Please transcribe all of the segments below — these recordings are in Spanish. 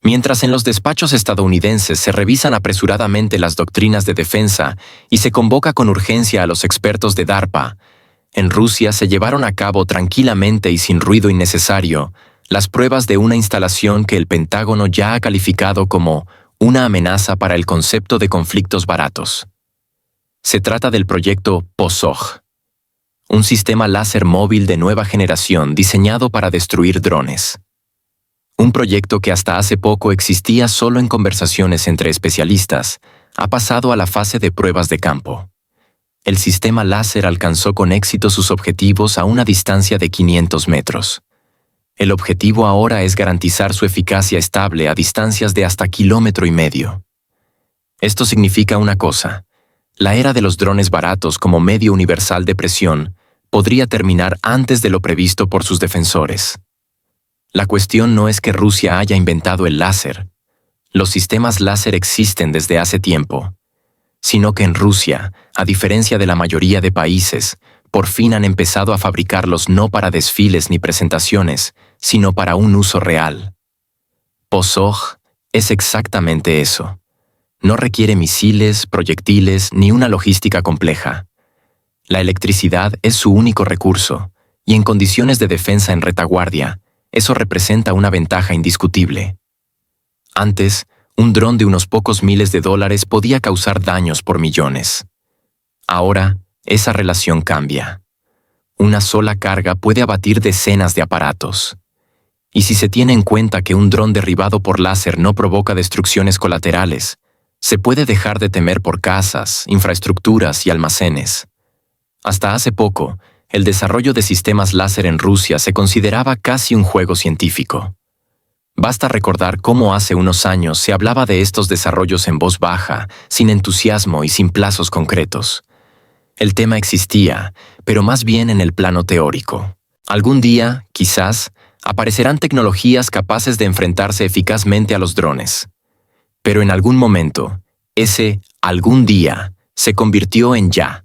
Mientras en los despachos estadounidenses se revisan apresuradamente las doctrinas de defensa y se convoca con urgencia a los expertos de DARPA, en Rusia se llevaron a cabo tranquilamente y sin ruido innecesario las pruebas de una instalación que el Pentágono ya ha calificado como una amenaza para el concepto de conflictos baratos. Se trata del proyecto POSOG, un sistema láser móvil de nueva generación diseñado para destruir drones. Un proyecto que hasta hace poco existía solo en conversaciones entre especialistas, ha pasado a la fase de pruebas de campo. El sistema láser alcanzó con éxito sus objetivos a una distancia de 500 metros. El objetivo ahora es garantizar su eficacia estable a distancias de hasta 1,5 kilómetros. Esto significa una cosa: la era de los drones baratos como medio universal de presión podría terminar antes de lo previsto por sus defensores. La cuestión no es que Rusia haya inventado el láser. Los sistemas láser existen desde hace tiempo, sino que en Rusia, a diferencia de la mayoría de países, por fin han empezado a fabricarlos no para desfiles ni presentaciones, sino para un uso real. POSOG es exactamente eso. No requiere misiles, proyectiles ni una logística compleja. La electricidad es su único recurso, y en condiciones de defensa en retaguardia, eso representa una ventaja indiscutible. Antes, un dron de unos pocos miles de dólares podía causar daños por millones. Ahora, esa relación cambia. Una sola carga puede abatir decenas de aparatos. Y si se tiene en cuenta que un dron derribado por láser no provoca destrucciones colaterales, se puede dejar de temer por casas, infraestructuras y almacenes. Hasta hace poco, el desarrollo de sistemas láser en Rusia se consideraba casi un juego científico. Basta recordar cómo hace unos años se hablaba de estos desarrollos en voz baja, sin entusiasmo y sin plazos concretos. El tema existía, pero más bien en el plano teórico. Algún día, quizás, aparecerán tecnologías capaces de enfrentarse eficazmente a los drones. Pero en algún momento, ese algún día se convirtió en ya.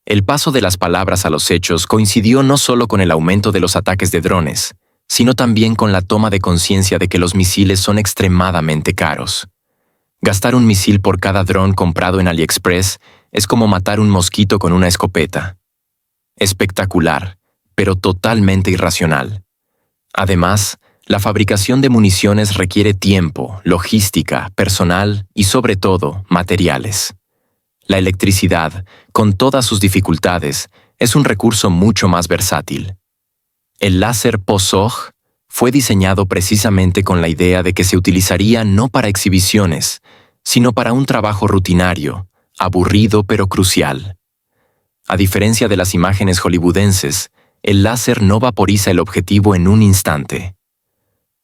El paso de las palabras a los hechos coincidió no solo con el aumento de los ataques de drones, sino también con la toma de conciencia de que los misiles son extremadamente caros. Gastar un misil por cada dron comprado en AliExpress es como matar un mosquito con una escopeta. Espectacular, pero totalmente irracional. Además, la fabricación de municiones requiere tiempo, logística, personal y, sobre todo, materiales. La electricidad, con todas sus dificultades, es un recurso mucho más versátil. El láser POSOG fue diseñado precisamente con la idea de que se utilizaría no para exhibiciones, sino para un trabajo rutinario, aburrido pero crucial. A diferencia de las imágenes hollywoodenses, el láser no vaporiza el objetivo en un instante.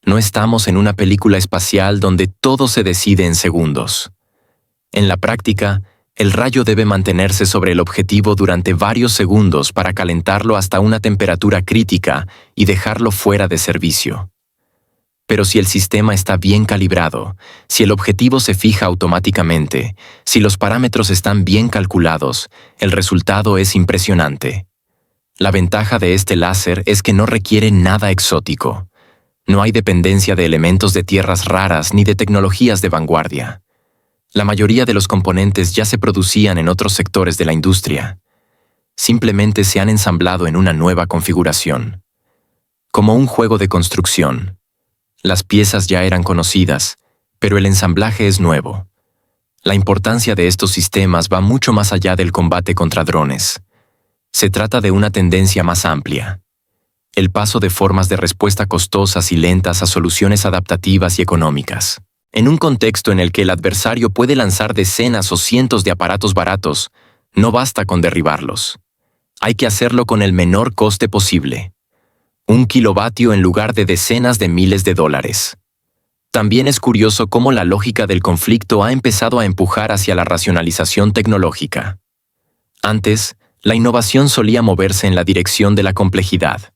No estamos en una película espacial donde todo se decide en segundos. En la práctica, el rayo debe mantenerse sobre el objetivo durante varios segundos para calentarlo hasta una temperatura crítica y dejarlo fuera de servicio. Pero si el sistema está bien calibrado, si el objetivo se fija automáticamente, si los parámetros están bien calculados, el resultado es impresionante. La ventaja de este láser es que no requiere nada exótico. No hay dependencia de elementos de tierras raras ni de tecnologías de vanguardia. La mayoría de los componentes ya se producían en otros sectores de la industria. Simplemente se han ensamblado en una nueva configuración. Como un juego de construcción. Las piezas ya eran conocidas, pero el ensamblaje es nuevo. La importancia de estos sistemas va mucho más allá del combate contra drones. Se trata de una tendencia más amplia. El paso de formas de respuesta costosas y lentas a soluciones adaptativas y económicas. En un contexto en el que el adversario puede lanzar decenas o cientos de aparatos baratos, no basta con derribarlos. Hay que hacerlo con el menor coste posible. 1 kilovatio en lugar de decenas de miles de dólares. También es curioso cómo la lógica del conflicto ha empezado a empujar hacia la racionalización tecnológica. Antes, la innovación solía moverse en la dirección de la complejidad.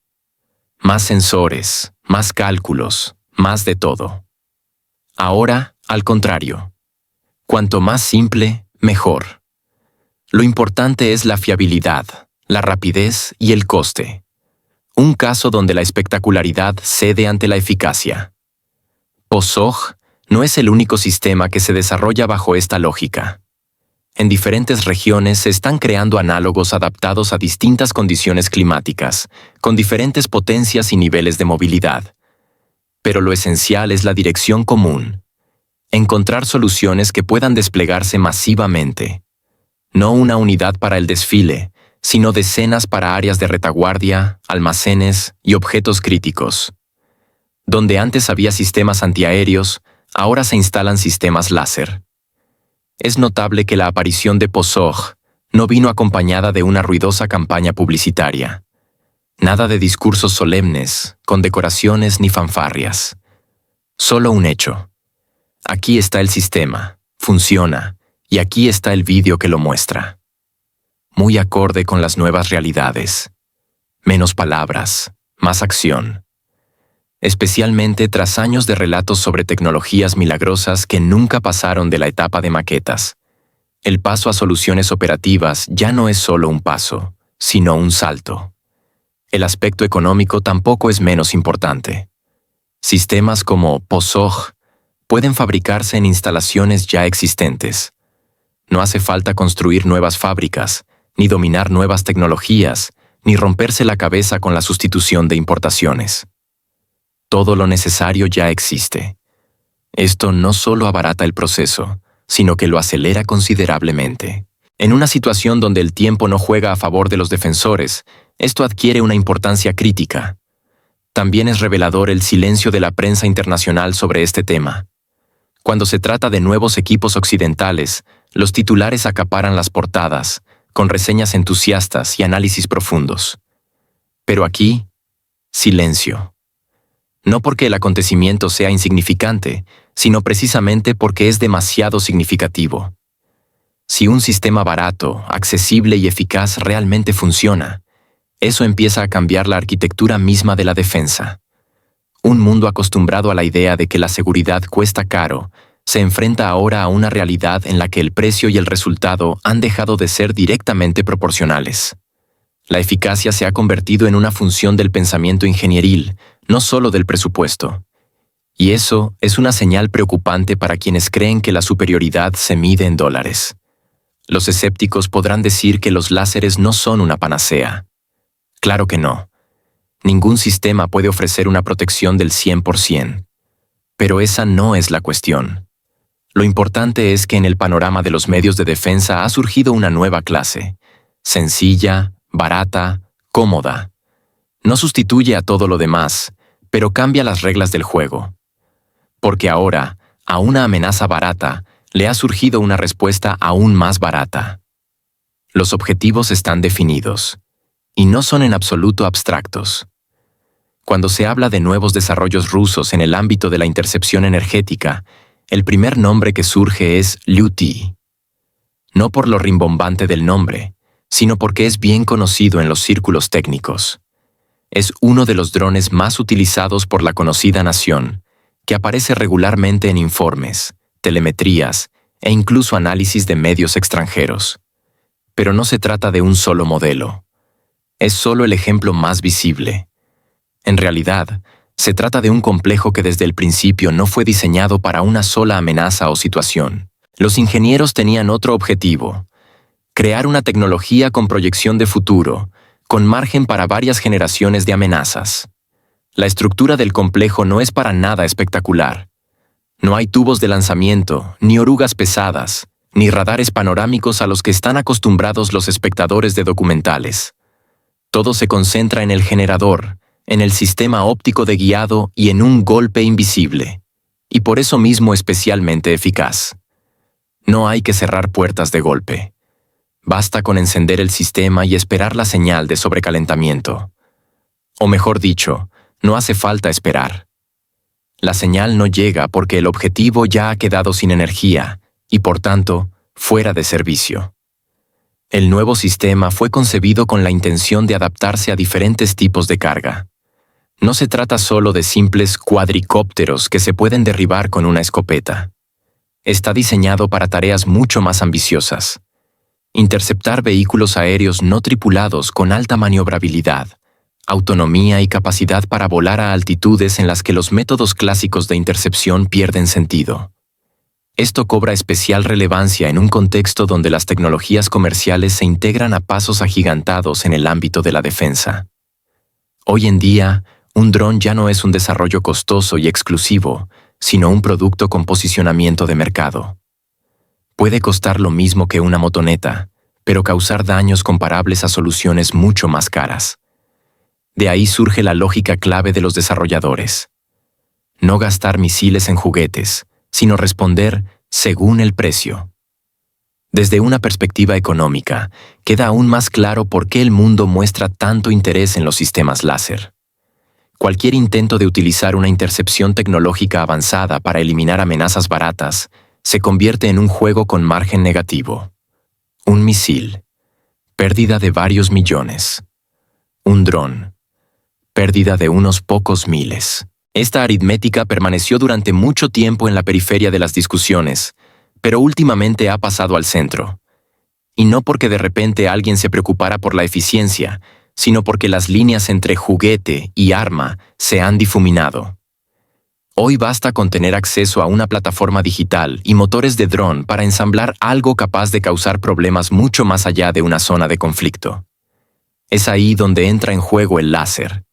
Más sensores, más cálculos, más de todo. Ahora, al contrario. Cuanto más simple, mejor. Lo importante es la fiabilidad, la rapidez y el coste. Un caso donde la espectacularidad cede ante la eficacia. POSOG no es el único sistema que se desarrolla bajo esta lógica. En diferentes regiones se están creando análogos adaptados a distintas condiciones climáticas, con diferentes potencias y niveles de movilidad. Pero lo esencial es la dirección común. Encontrar soluciones que puedan desplegarse masivamente. No una unidad para el desfile, sino decenas para áreas de retaguardia, almacenes y objetos críticos. Donde antes había sistemas antiaéreos, ahora se instalan sistemas láser. Es notable que la aparición de POSOG no vino acompañada de una ruidosa campaña publicitaria. Nada de discursos solemnes, condecoraciones ni fanfarrias. Solo un hecho. Aquí está el sistema, funciona, y aquí está el vídeo que lo muestra. Muy acorde con las nuevas realidades. Menos palabras, más acción. Especialmente tras años de relatos sobre tecnologías milagrosas que nunca pasaron de la etapa de maquetas. El paso a soluciones operativas ya no es solo un paso, sino un salto. El aspecto económico tampoco es menos importante. Sistemas como POSOG pueden fabricarse en instalaciones ya existentes. No hace falta construir nuevas fábricas, ni dominar nuevas tecnologías, ni romperse la cabeza con la sustitución de importaciones. Todo lo necesario ya existe. Esto no solo abarata el proceso, sino que lo acelera considerablemente. En una situación donde el tiempo no juega a favor de los defensores, esto adquiere una importancia crítica. También es revelador el silencio de la prensa internacional sobre este tema. Cuando se trata de nuevos equipos occidentales, los titulares acaparan las portadas, con reseñas entusiastas y análisis profundos. Pero aquí, silencio. No porque el acontecimiento sea insignificante, sino precisamente porque es demasiado significativo. Si un sistema barato, accesible y eficaz realmente funciona, eso empieza a cambiar la arquitectura misma de la defensa. Un mundo acostumbrado a la idea de que la seguridad cuesta caro, se enfrenta ahora a una realidad en la que el precio y el resultado han dejado de ser directamente proporcionales. La eficacia se ha convertido en una función del pensamiento ingenieril, no solo del presupuesto. Y eso es una señal preocupante para quienes creen que la superioridad se mide en dólares. Los escépticos podrán decir que los láseres no son una panacea. Claro que no. Ningún sistema puede ofrecer una protección del 100%. Pero esa no es la cuestión. Lo importante es que en el panorama de los medios de defensa ha surgido una nueva clase, sencilla, barata, cómoda. No sustituye a todo lo demás, pero cambia las reglas del juego. Porque ahora, a una amenaza barata, le ha surgido una respuesta aún más barata. Los objetivos están definidos, y no son en absoluto abstractos. Cuando se habla de nuevos desarrollos rusos en el ámbito de la intercepción energética, el primer nombre que surge es Lyuti. No por lo rimbombante del nombre, sino porque es bien conocido en los círculos técnicos. Es uno de los drones más utilizados por la conocida nación, que aparece regularmente en informes, telemetrías e incluso análisis de medios extranjeros. Pero no se trata de un solo modelo. Es solo el ejemplo más visible. En realidad, se trata de un complejo que desde el principio no fue diseñado para una sola amenaza o situación. Los ingenieros tenían otro objetivo: crear una tecnología con proyección de futuro, con margen para varias generaciones de amenazas. La estructura del complejo no es para nada espectacular. No hay tubos de lanzamiento, ni orugas pesadas, ni radares panorámicos a los que están acostumbrados los espectadores de documentales. Todo se concentra en el generador, en el sistema óptico de guiado y en un golpe invisible, y por eso mismo especialmente eficaz. No hay que cerrar puertas de golpe. Basta con encender el sistema y esperar la señal de sobrecalentamiento. O mejor dicho, no hace falta esperar. La señal no llega porque el objetivo ya ha quedado sin energía y, por tanto, fuera de servicio. El nuevo sistema fue concebido con la intención de adaptarse a diferentes tipos de carga. No se trata solo de simples cuadricópteros que se pueden derribar con una escopeta. Está diseñado para tareas mucho más ambiciosas. Interceptar vehículos aéreos no tripulados con alta maniobrabilidad, autonomía y capacidad para volar a altitudes en las que los métodos clásicos de intercepción pierden sentido. Esto cobra especial relevancia en un contexto donde las tecnologías comerciales se integran a pasos agigantados en el ámbito de la defensa. Hoy en día, un dron ya no es un desarrollo costoso y exclusivo, sino un producto con posicionamiento de mercado. Puede costar lo mismo que una motoneta, pero causar daños comparables a soluciones mucho más caras. De ahí surge la lógica clave de los desarrolladores. No gastar misiles en juguetes, sino responder según el precio. Desde una perspectiva económica, queda aún más claro por qué el mundo muestra tanto interés en los sistemas láser. Cualquier intento de utilizar una intercepción tecnológica avanzada para eliminar amenazas baratas se convierte en un juego con margen negativo. Un misil, pérdida de varios millones. Un dron, pérdida de unos pocos miles. Esta aritmética permaneció durante mucho tiempo en la periferia de las discusiones, pero últimamente ha pasado al centro. Y no porque de repente alguien se preocupara por la eficiencia, sino porque las líneas entre juguete y arma se han difuminado. Hoy basta con tener acceso a una plataforma digital y motores de dron para ensamblar algo capaz de causar problemas mucho más allá de una zona de conflicto. Es ahí donde entra en juego el láser.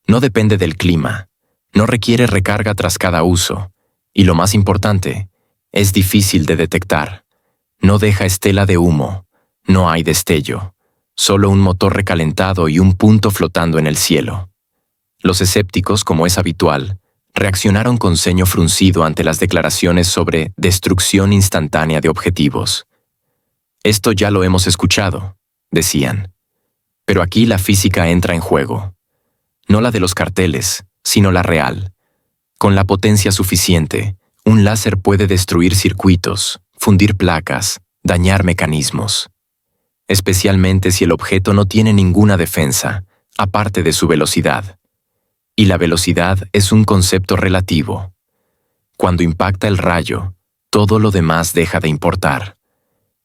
No depende del clima, no requiere recarga tras cada uso, y lo más importante, es difícil de detectar. No deja estela de humo, no hay destello, solo un motor recalentado y un punto flotando en el cielo. Los escépticos, como es habitual, reaccionaron con ceño fruncido ante las declaraciones sobre destrucción instantánea de objetivos. Esto ya lo hemos escuchado, decían. Pero aquí la física entra en juego. No la de los carteles, sino la real. Con la potencia suficiente, un láser puede destruir circuitos, fundir placas, dañar mecanismos. Especialmente si el objeto no tiene ninguna defensa, aparte de su velocidad. Y la velocidad es un concepto relativo. Cuando impacta el rayo, todo lo demás deja de importar.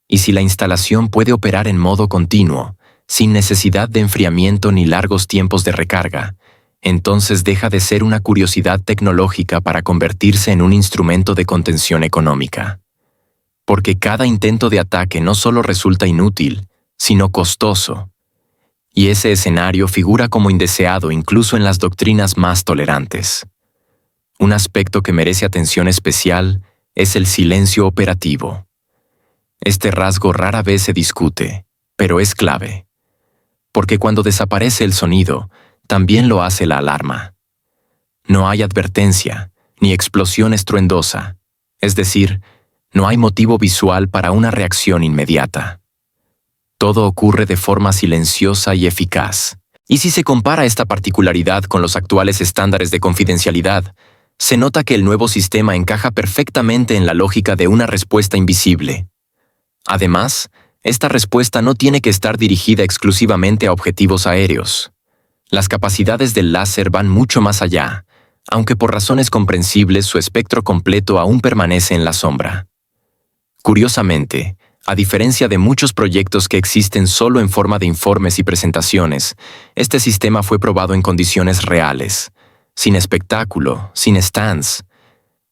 Y si la instalación puede operar en modo continuo, sin necesidad de enfriamiento ni largos tiempos de recarga, entonces deja de ser una curiosidad tecnológica para convertirse en un instrumento de contención económica. Porque cada intento de ataque no solo resulta inútil, sino costoso. Y ese escenario figura como indeseado incluso en las doctrinas más tolerantes. Un aspecto que merece atención especial es el silencio operativo. Este rasgo rara vez se discute, pero es clave. Porque cuando desaparece el sonido, también lo hace la alarma. No hay advertencia, ni explosión estruendosa, es decir, no hay motivo visual para una reacción inmediata. Todo ocurre de forma silenciosa y eficaz. Y si se compara esta particularidad con los actuales estándares de confidencialidad, se nota que el nuevo sistema encaja perfectamente en la lógica de una respuesta invisible. Además, esta respuesta no tiene que estar dirigida exclusivamente a objetivos aéreos. Las capacidades del láser van mucho más allá, aunque por razones comprensibles su espectro completo aún permanece en la sombra. Curiosamente, a diferencia de muchos proyectos que existen solo en forma de informes y presentaciones, este sistema fue probado en condiciones reales, sin espectáculo, sin stands.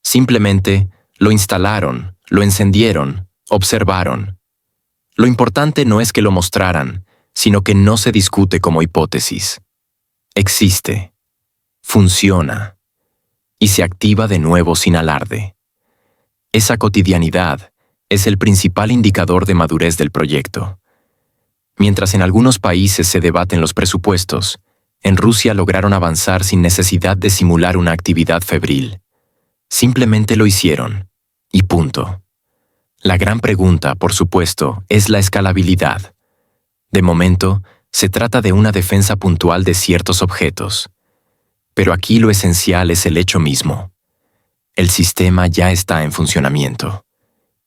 Simplemente lo instalaron, lo encendieron, observaron. Lo importante no es que lo mostraran, sino que no se discute como hipótesis. Existe, funciona, y se activa de nuevo sin alarde. Esa cotidianidad es el principal indicador de madurez del proyecto. Mientras en algunos países se debaten los presupuestos, en Rusia lograron avanzar sin necesidad de simular una actividad febril. Simplemente lo hicieron, y punto. La gran pregunta, por supuesto, es la escalabilidad. De momento, se trata de una defensa puntual de ciertos objetos. Pero aquí lo esencial es el hecho mismo. El sistema ya está en funcionamiento.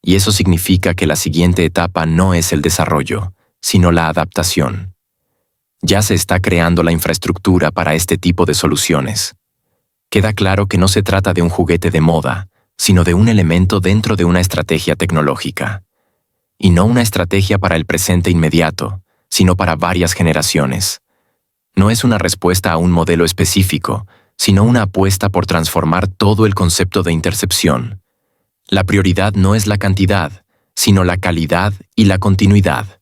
Y eso significa que la siguiente etapa no es el desarrollo, sino la adaptación. Ya se está creando la infraestructura para este tipo de soluciones. Queda claro que no se trata de un juguete de moda, sino de un elemento dentro de una estrategia tecnológica. Y no una estrategia para el presente inmediato, sino para varias generaciones. No es una respuesta a un modelo específico, sino una apuesta por transformar todo el concepto de intercepción. La prioridad no es la cantidad, sino la calidad y la continuidad.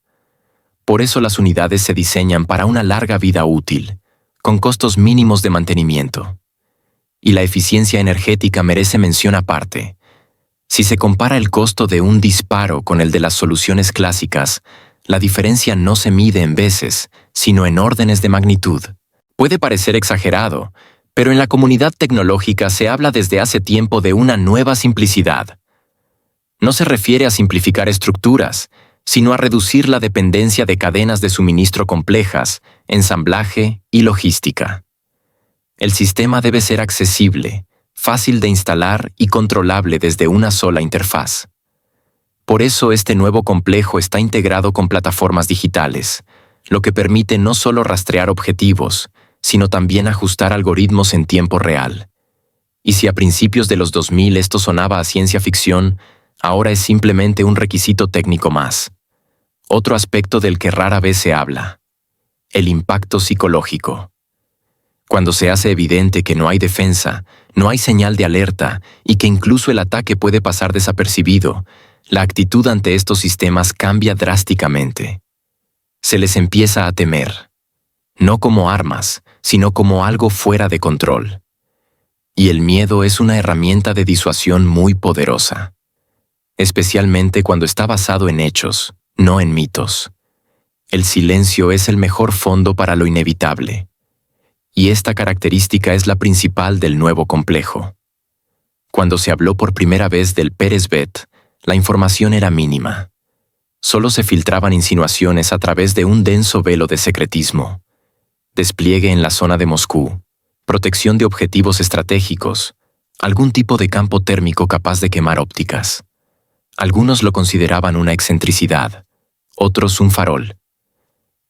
Por eso las unidades se diseñan para una larga vida útil, con costos mínimos de mantenimiento. Y la eficiencia energética merece mención aparte. Si se compara el costo de un disparo con el de las soluciones clásicas, la diferencia no se mide en veces, sino en órdenes de magnitud. Puede parecer exagerado, pero en la comunidad tecnológica se habla desde hace tiempo de una nueva simplicidad. No se refiere a simplificar estructuras, sino a reducir la dependencia de cadenas de suministro complejas, ensamblaje y logística. El sistema debe ser accesible, fácil de instalar y controlable desde una sola interfaz. Por eso este nuevo complejo está integrado con plataformas digitales, lo que permite no solo rastrear objetivos, sino también ajustar algoritmos en tiempo real. Y si a principios de los 2000 esto sonaba a ciencia ficción, ahora es simplemente un requisito técnico más. Otro aspecto del que rara vez se habla: el impacto psicológico. Cuando se hace evidente que no hay defensa, no hay señal de alerta y que incluso el ataque puede pasar desapercibido, la actitud ante estos sistemas cambia drásticamente. Se les empieza a temer, no como armas, sino como algo fuera de control. Y el miedo es una herramienta de disuasión muy poderosa, especialmente cuando está basado en hechos, no en mitos. El silencio es el mejor fondo para lo inevitable. Y esta característica es la principal del nuevo complejo. Cuando se habló por primera vez del Peresvet, la información era mínima. Solo se filtraban insinuaciones a través de un denso velo de secretismo. Despliegue en la zona de Moscú, protección de objetivos estratégicos, algún tipo de campo térmico capaz de quemar ópticas. Algunos lo consideraban una excentricidad, otros un farol.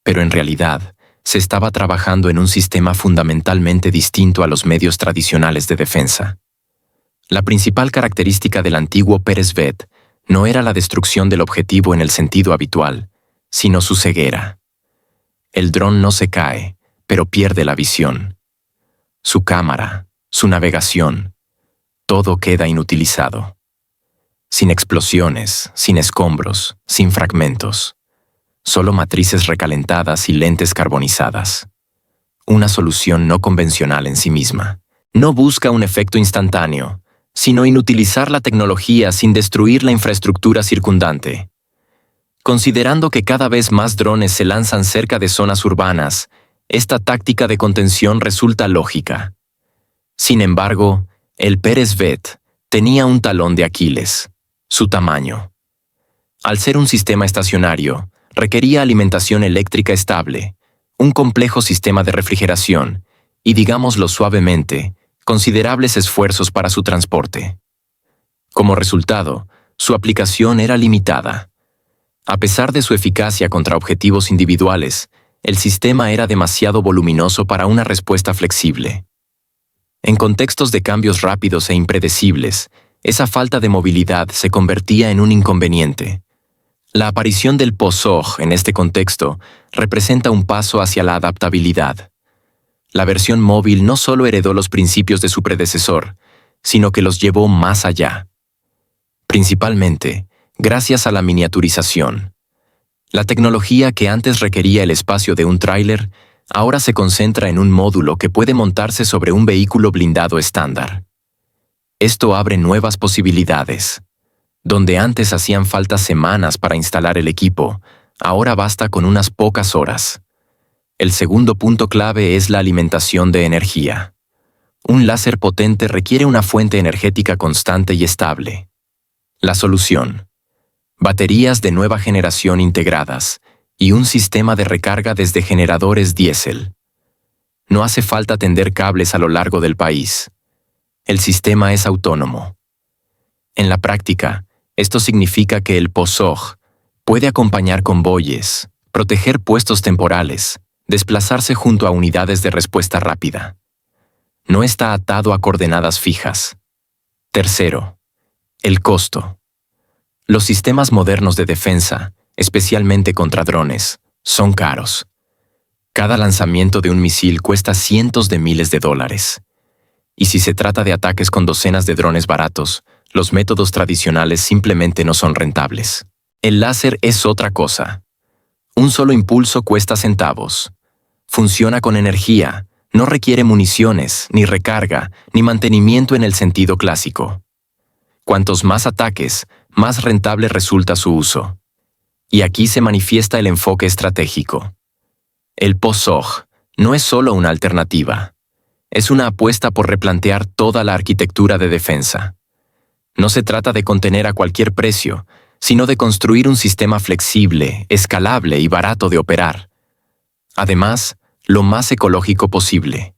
Pero en realidad, se estaba trabajando en un sistema fundamentalmente distinto a los medios tradicionales de defensa. La principal característica del antiguo Peresvet no era la destrucción del objetivo en el sentido habitual, sino su ceguera. El dron no se cae, pero pierde la visión. Su cámara, su navegación, todo queda inutilizado. Sin explosiones, sin escombros, sin fragmentos. Solo matrices recalentadas y lentes carbonizadas. Una solución no convencional en sí misma. No busca un efecto instantáneo, sino inutilizar la tecnología sin destruir la infraestructura circundante. Considerando que cada vez más drones se lanzan cerca de zonas urbanas, esta táctica de contención resulta lógica. Sin embargo, el Peresvet tenía un talón de Aquiles: su tamaño. Al ser un sistema estacionario, requería alimentación eléctrica estable, un complejo sistema de refrigeración y, digámoslo suavemente, considerables esfuerzos para su transporte. Como resultado, su aplicación era limitada. A pesar de su eficacia contra objetivos individuales, el sistema era demasiado voluminoso para una respuesta flexible. En contextos de cambios rápidos e impredecibles, esa falta de movilidad se convertía en un inconveniente. La aparición del POSOG en este contexto representa un paso hacia la adaptabilidad. La versión móvil no solo heredó los principios de su predecesor, sino que los llevó más allá. Principalmente, gracias a la miniaturización. La tecnología que antes requería el espacio de un tráiler, ahora se concentra en un módulo que puede montarse sobre un vehículo blindado estándar. Esto abre nuevas posibilidades. Donde antes hacían falta semanas para instalar el equipo, ahora basta con unas pocas horas. El segundo punto clave es la alimentación de energía. Un láser potente requiere una fuente energética constante y estable. La solución: baterías de nueva generación integradas y un sistema de recarga desde generadores diésel. No hace falta tender cables a lo largo del país. El sistema es autónomo. En la práctica, esto significa que el POSOG puede acompañar convoyes, proteger puestos temporales, desplazarse junto a unidades de respuesta rápida. No está atado a coordenadas fijas. Tercero, el costo. Los sistemas modernos de defensa, especialmente contra drones, son caros. Cada lanzamiento de un misil cuesta cientos de miles de dólares. Y si se trata de ataques con docenas de drones baratos, los métodos tradicionales simplemente no son rentables. El láser es otra cosa. Un solo impulso cuesta centavos. Funciona con energía, no requiere municiones, ni recarga, ni mantenimiento en el sentido clásico. Cuantos más ataques, más rentable resulta su uso. Y aquí se manifiesta el enfoque estratégico. El POSOG no es solo una alternativa. Es una apuesta por replantear toda la arquitectura de defensa. No se trata de contener a cualquier precio, sino de construir un sistema flexible, escalable y barato de operar. Además, lo más ecológico posible.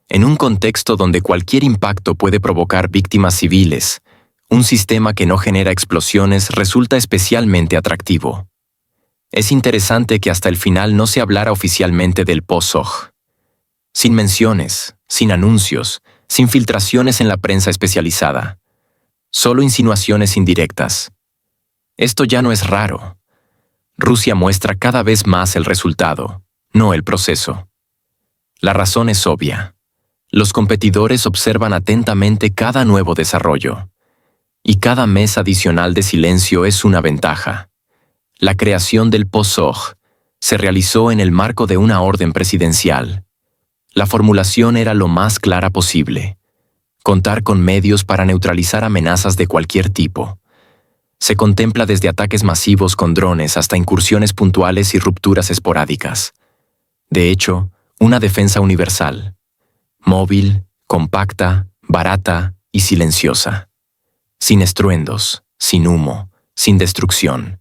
En un contexto donde cualquier impacto puede provocar víctimas civiles, un sistema que no genera explosiones resulta especialmente atractivo. Es interesante que hasta el final no se hablara oficialmente del POSOG. Sin menciones, sin anuncios, sin filtraciones en la prensa especializada. Solo insinuaciones indirectas. Esto ya no es raro. Rusia muestra cada vez más el resultado, no el proceso. La razón es obvia. Los competidores observan atentamente cada nuevo desarrollo. Y cada mes adicional de silencio es una ventaja. La creación del POSOG se realizó en el marco de una orden presidencial. La formulación era lo más clara posible. Contar con medios para neutralizar amenazas de cualquier tipo. Se contempla desde ataques masivos con drones hasta incursiones puntuales y rupturas esporádicas. De hecho, una defensa universal. Móvil, compacta, barata y silenciosa. Sin estruendos, sin humo, sin destrucción.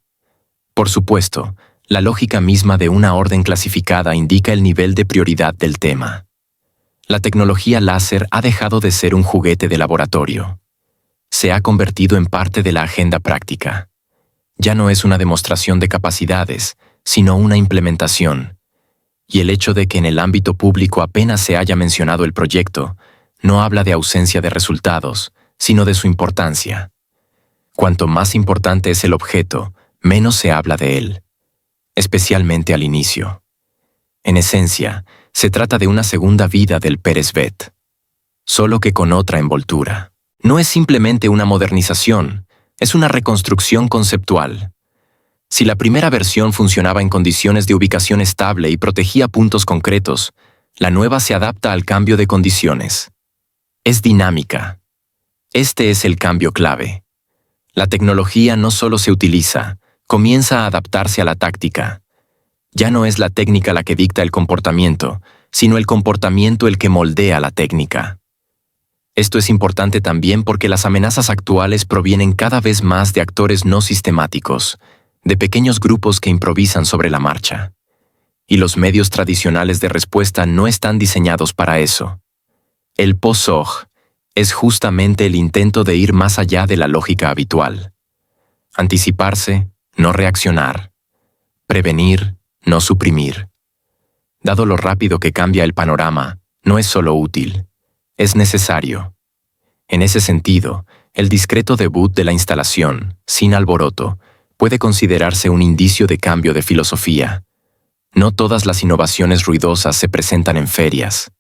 Por supuesto, la lógica misma de una orden clasificada indica el nivel de prioridad del tema. La tecnología láser ha dejado de ser un juguete de laboratorio. Se ha convertido en parte de la agenda práctica. Ya no es una demostración de capacidades, sino una implementación. Y el hecho de que en el ámbito público apenas se haya mencionado el proyecto, no habla de ausencia de resultados, sino de su importancia. Cuanto más importante es el objeto, menos se habla de él, especialmente al inicio. En esencia, se trata de una segunda vida del Peresvet, solo que con otra envoltura. No es simplemente una modernización, es una reconstrucción conceptual. Si la primera versión funcionaba en condiciones de ubicación estable y protegía puntos concretos, la nueva se adapta al cambio de condiciones. Es dinámica. Este es el cambio clave. La tecnología no solo se utiliza, comienza a adaptarse a la táctica. Ya no es la técnica la que dicta el comportamiento, sino el comportamiento el que moldea la técnica. Esto es importante también porque las amenazas actuales provienen cada vez más de actores no sistemáticos, de pequeños grupos que improvisan sobre la marcha. Y los medios tradicionales de respuesta no están diseñados para eso. El POSOG es justamente el intento de ir más allá de la lógica habitual. Anticiparse, no reaccionar. Prevenir, no suprimir. Dado lo rápido que cambia el panorama, no es solo útil, es necesario. En ese sentido, el discreto debut de la instalación, sin alboroto, puede considerarse un indicio de cambio de filosofía. No todas las innovaciones ruidosas se presentan en ferias.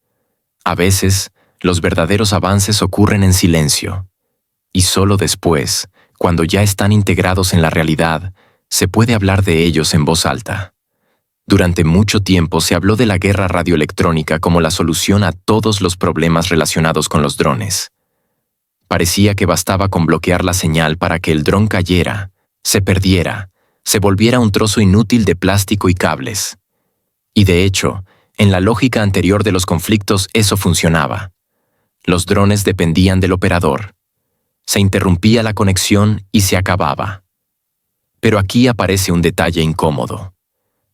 A veces, los verdaderos avances ocurren en silencio. Y solo después, cuando ya están integrados en la realidad, se puede hablar de ellos en voz alta. Durante mucho tiempo se habló de la guerra radioelectrónica como la solución a todos los problemas relacionados con los drones. Parecía que bastaba con bloquear la señal para que el dron cayera, se perdiera, se volviera un trozo inútil de plástico y cables. Y de hecho, en la lógica anterior de los conflictos eso funcionaba. Los drones dependían del operador. Se interrumpía la conexión y se acababa. Pero aquí aparece un detalle incómodo.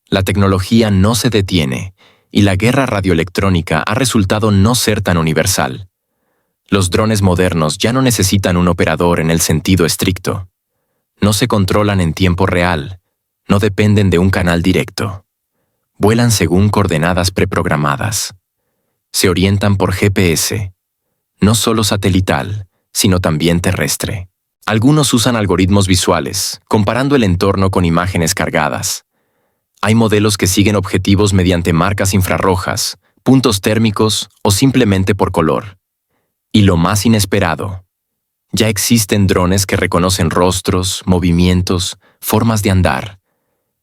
La tecnología no se detiene, y la guerra radioelectrónica ha resultado no ser tan universal. Los drones modernos ya no necesitan un operador en el sentido estricto. No se controlan en tiempo real, no dependen de un canal directo. Vuelan según coordenadas preprogramadas. Se orientan por GPS, no solo satelital, sino también terrestre. Algunos usan algoritmos visuales, comparando el entorno con imágenes cargadas. Hay modelos que siguen objetivos mediante marcas infrarrojas, puntos térmicos o simplemente por color. Y lo más inesperado, ya existen drones que reconocen rostros, movimientos, formas de andar.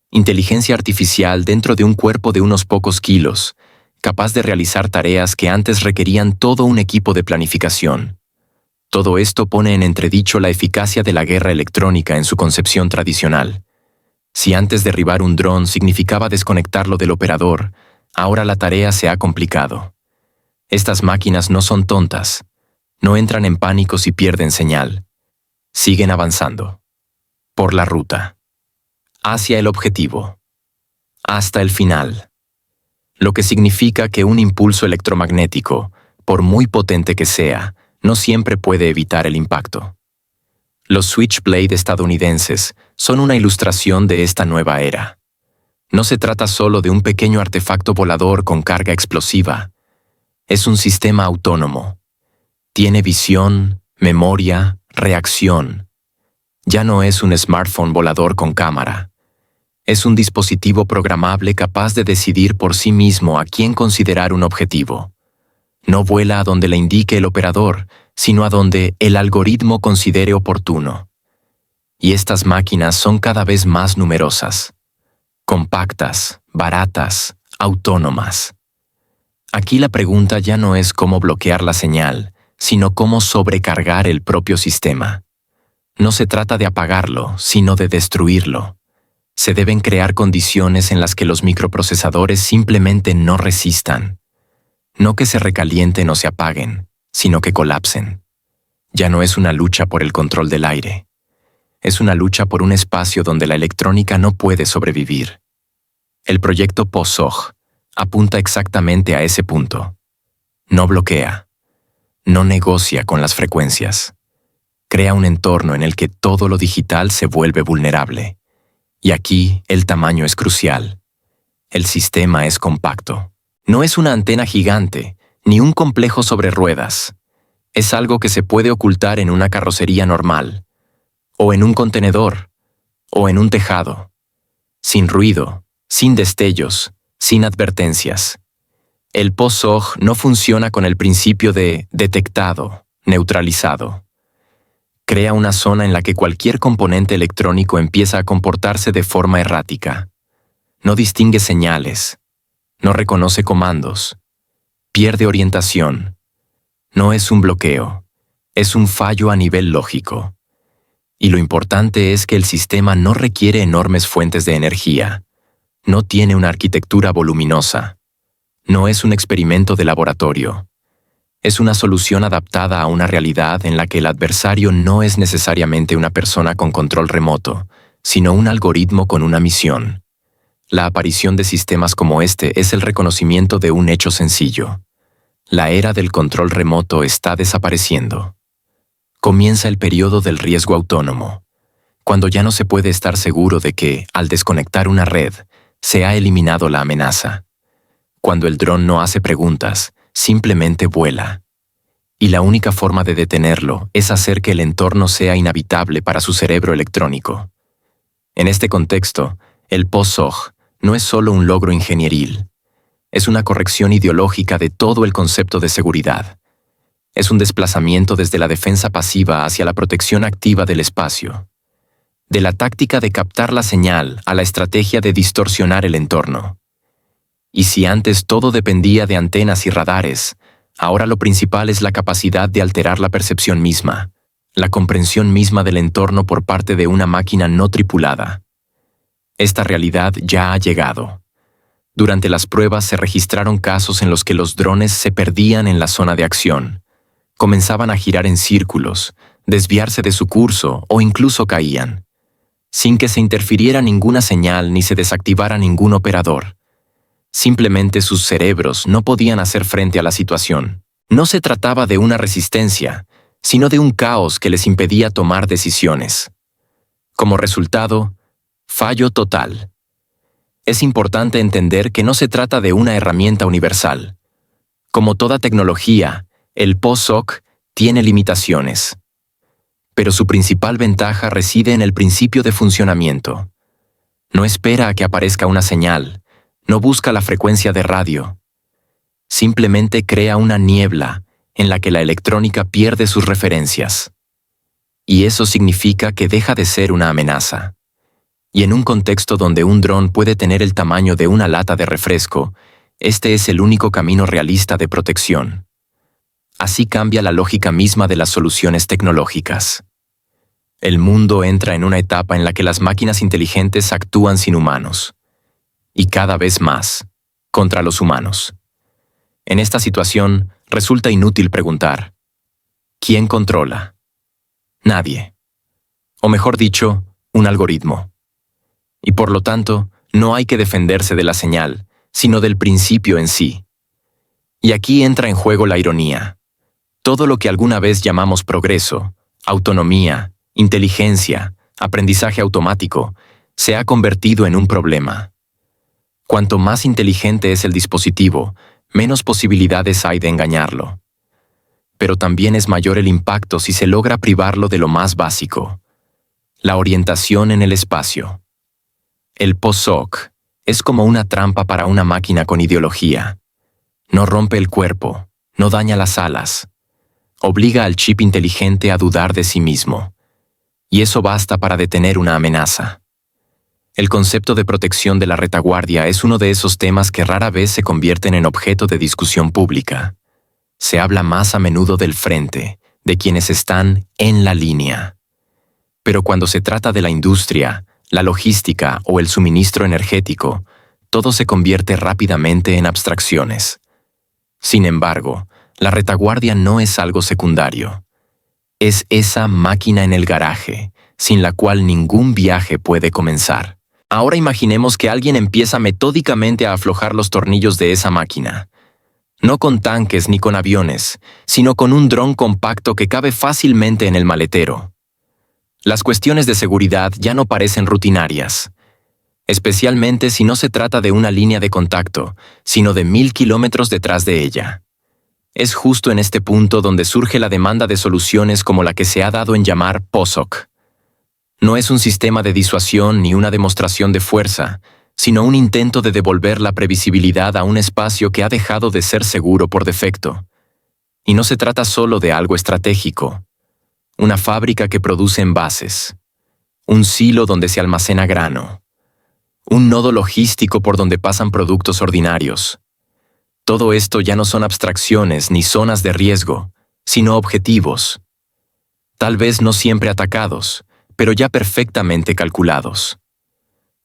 Inteligencia artificial dentro de un cuerpo de unos pocos kilos, capaz de realizar tareas que antes requerían todo un equipo de planificación. Todo esto pone en entredicho la eficacia de la guerra electrónica en su concepción tradicional. Si antes derribar un dron significaba desconectarlo del operador, ahora la tarea se ha complicado. Estas máquinas no son tontas, no entran en pánico si pierden señal. Siguen avanzando. Por la ruta. Hacia el objetivo. Hasta el final. Lo que significa que un impulso electromagnético, por muy potente que sea, no siempre puede evitar el impacto. Los Switchblade estadounidenses son una ilustración de esta nueva era. No se trata solo de un pequeño artefacto volador con carga explosiva. Es un sistema autónomo. Tiene visión, memoria, reacción. Ya no es un smartphone volador con cámara. Es un dispositivo programable capaz de decidir por sí mismo a quién considerar un objetivo. No vuela a donde le indique el operador, sino a donde el algoritmo considere oportuno. Y estas máquinas son cada vez más numerosas. Compactas, baratas, autónomas. Aquí la pregunta ya no es cómo bloquear la señal, sino cómo sobrecargar el propio sistema. No se trata de apagarlo, sino de destruirlo. Se deben crear condiciones en las que los microprocesadores simplemente no resistan. No que se recalienten o se apaguen, sino que colapsen. Ya no es una lucha por el control del aire. Es una lucha por un espacio donde la electrónica no puede sobrevivir. El proyecto POSOG apunta exactamente a ese punto. No bloquea. No negocia con las frecuencias. Crea un entorno en el que todo lo digital se vuelve vulnerable. Y aquí el tamaño es crucial. El sistema es compacto. No es una antena gigante, ni un complejo sobre ruedas. Es algo que se puede ocultar en una carrocería normal, o en un contenedor, o en un tejado. Sin ruido, sin destellos, sin advertencias. El POSOG no funciona con el principio de detectado, neutralizado. Crea una zona en la que cualquier componente electrónico empieza a comportarse de forma errática. No distingue señales. No reconoce comandos. Pierde orientación. No es un bloqueo. Es un fallo a nivel lógico. Y lo importante es que el sistema no requiere enormes fuentes de energía. No tiene una arquitectura voluminosa. No es un experimento de laboratorio. Es una solución adaptada a una realidad en la que el adversario no es necesariamente una persona con control remoto, sino un algoritmo con una misión. La aparición de sistemas como este es el reconocimiento de un hecho sencillo. La era del control remoto está desapareciendo. Comienza el periodo del riesgo autónomo, cuando ya no se puede estar seguro de que, al desconectar una red, se ha eliminado la amenaza. Cuando el dron no hace preguntas, simplemente vuela. Y la única forma de detenerlo es hacer que el entorno sea inhabitable para su cerebro electrónico. En este contexto, el POSOG no es solo un logro ingenieril. Es una corrección ideológica de todo el concepto de seguridad. Es un desplazamiento desde la defensa pasiva hacia la protección activa del espacio. De la táctica de captar la señal a la estrategia de distorsionar el entorno. Y si antes todo dependía de antenas y radares, ahora lo principal es la capacidad de alterar la percepción misma, la comprensión misma del entorno por parte de una máquina no tripulada. Esta realidad ya ha llegado. Durante las pruebas se registraron casos en los que los drones se perdían en la zona de acción, comenzaban a girar en círculos, desviarse de su curso o incluso caían, sin que se interfiriera ninguna señal ni se desactivara ningún operador. Simplemente sus cerebros no podían hacer frente a la situación. No se trataba de una resistencia, sino de un caos que les impedía tomar decisiones. Como resultado, fallo total. Es importante entender que no se trata de una herramienta universal. Como toda tecnología, el POSOG tiene limitaciones. Pero su principal ventaja reside en el principio de funcionamiento. No espera a que aparezca una señal, no busca la frecuencia de radio. Simplemente crea una niebla en la que la electrónica pierde sus referencias. Y eso significa que deja de ser una amenaza. Y en un contexto donde un dron puede tener el tamaño de una lata de refresco, este es el único camino realista de protección. Así cambia la lógica misma de las soluciones tecnológicas. El mundo entra en una etapa en la que las máquinas inteligentes actúan sin humanos. Y cada vez más, contra los humanos. En esta situación, resulta inútil preguntar: ¿quién controla? Nadie. O mejor dicho, un algoritmo. Y por lo tanto, no hay que defenderse de la señal, sino del principio en sí. Y aquí entra en juego la ironía. Todo lo que alguna vez llamamos progreso, autonomía, inteligencia, aprendizaje automático, se ha convertido en un problema. Cuanto más inteligente es el dispositivo, menos posibilidades hay de engañarlo. Pero también es mayor el impacto si se logra privarlo de lo más básico: la orientación en el espacio. El POSOC es como una trampa para una máquina con ideología. No rompe el cuerpo, no daña las alas. Obliga al chip inteligente a dudar de sí mismo. Y eso basta para detener una amenaza. El concepto de protección de la retaguardia es uno de esos temas que rara vez se convierten en objeto de discusión pública. Se habla más a menudo del frente, de quienes están en la línea. Pero cuando se trata de la industria, la logística o el suministro energético, todo se convierte rápidamente en abstracciones. Sin embargo, la retaguardia no es algo secundario. Es esa máquina en el garaje, sin la cual ningún viaje puede comenzar. Ahora imaginemos que alguien empieza metódicamente a aflojar los tornillos de esa máquina. No con tanques ni con aviones, sino con un dron compacto que cabe fácilmente en el maletero. Las cuestiones de seguridad ya no parecen rutinarias, especialmente si no se trata de una línea de contacto, sino de 1000 kilómetros detrás de ella. Es justo en este punto donde surge la demanda de soluciones como la que se ha dado en llamar POSOC. No es un sistema de disuasión ni una demostración de fuerza, sino un intento de devolver la previsibilidad a un espacio que ha dejado de ser seguro por defecto. Y no se trata solo de algo estratégico. Una fábrica que produce envases, un silo donde se almacena grano, un nodo logístico por donde pasan productos ordinarios. Todo esto ya no son abstracciones ni zonas de riesgo, sino objetivos. Tal vez no siempre atacados, pero ya perfectamente calculados.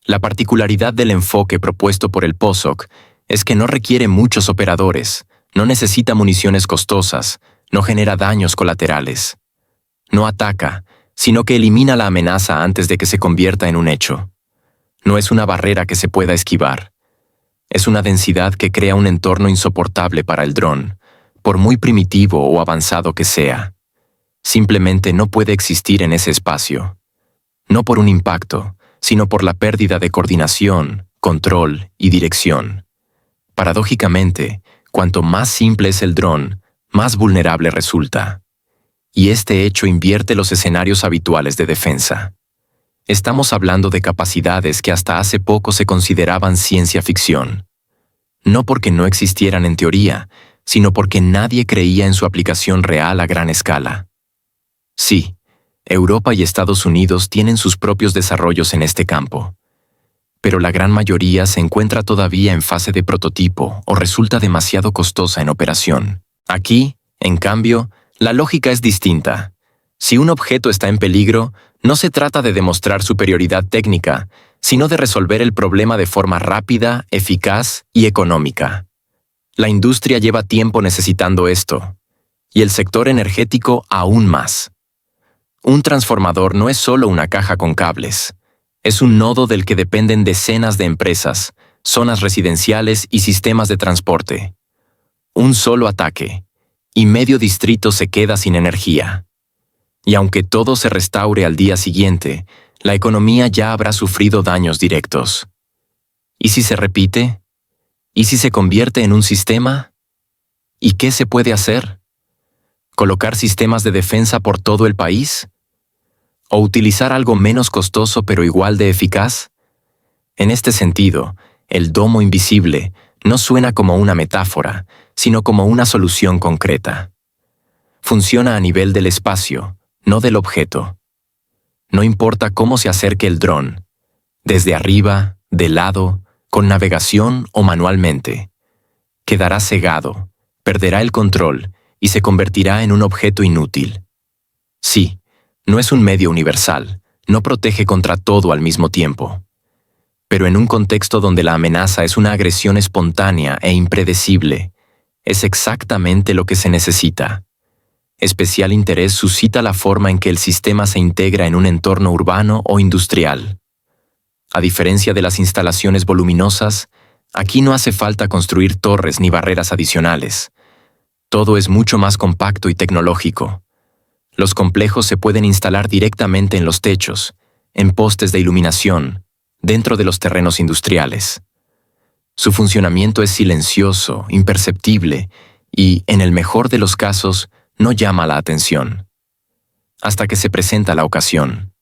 La particularidad del enfoque propuesto por el POSOC es que no requiere muchos operadores, no necesita municiones costosas, no genera daños colaterales. No ataca, sino que elimina la amenaza antes de que se convierta en un hecho. No es una barrera que se pueda esquivar. Es una densidad que crea un entorno insoportable para el dron, por muy primitivo o avanzado que sea. Simplemente no puede existir en ese espacio. No por un impacto, sino por la pérdida de coordinación, control y dirección. Paradójicamente, cuanto más simple es el dron, más vulnerable resulta. Y este hecho invierte los escenarios habituales de defensa. Estamos hablando de capacidades que hasta hace poco se consideraban ciencia ficción. No porque no existieran en teoría, sino porque nadie creía en su aplicación real a gran escala. Sí, Europa y Estados Unidos tienen sus propios desarrollos en este campo. Pero la gran mayoría se encuentra todavía en fase de prototipo o resulta demasiado costosa en operación. Aquí, en cambio, la lógica es distinta. Si un objeto está en peligro, no se trata de demostrar superioridad técnica, sino de resolver el problema de forma rápida, eficaz y económica. La industria lleva tiempo necesitando esto, y el sector energético aún más. Un transformador no es solo una caja con cables. Es un nodo del que dependen decenas de empresas, zonas residenciales y sistemas de transporte. Un solo ataque, y medio distrito se queda sin energía. Y aunque todo se restaure al día siguiente, la economía ya habrá sufrido daños directos. ¿Y si se repite? ¿Y si se convierte en un sistema? ¿Y qué se puede hacer? ¿Colocar sistemas de defensa por todo el país? ¿O utilizar algo menos costoso pero igual de eficaz? En este sentido, el domo invisible no suena como una metáfora, sino como una solución concreta. Funciona a nivel del espacio, no del objeto. No importa cómo se acerque el dron, desde arriba, de lado, con navegación o manualmente. Quedará cegado, perderá el control y se convertirá en un objeto inútil. Sí, no es un medio universal, no protege contra todo al mismo tiempo. Pero en un contexto donde la amenaza es una agresión espontánea e impredecible, es exactamente lo que se necesita. Especial interés suscita la forma en que el sistema se integra en un entorno urbano o industrial. A diferencia de las instalaciones voluminosas, aquí no hace falta construir torres ni barreras adicionales. Todo es mucho más compacto y tecnológico. Los complejos se pueden instalar directamente en los techos, en postes de iluminación, dentro de los terrenos industriales. Su funcionamiento es silencioso, imperceptible y, en el mejor de los casos, no llama la atención. Hasta que se presenta la ocasión.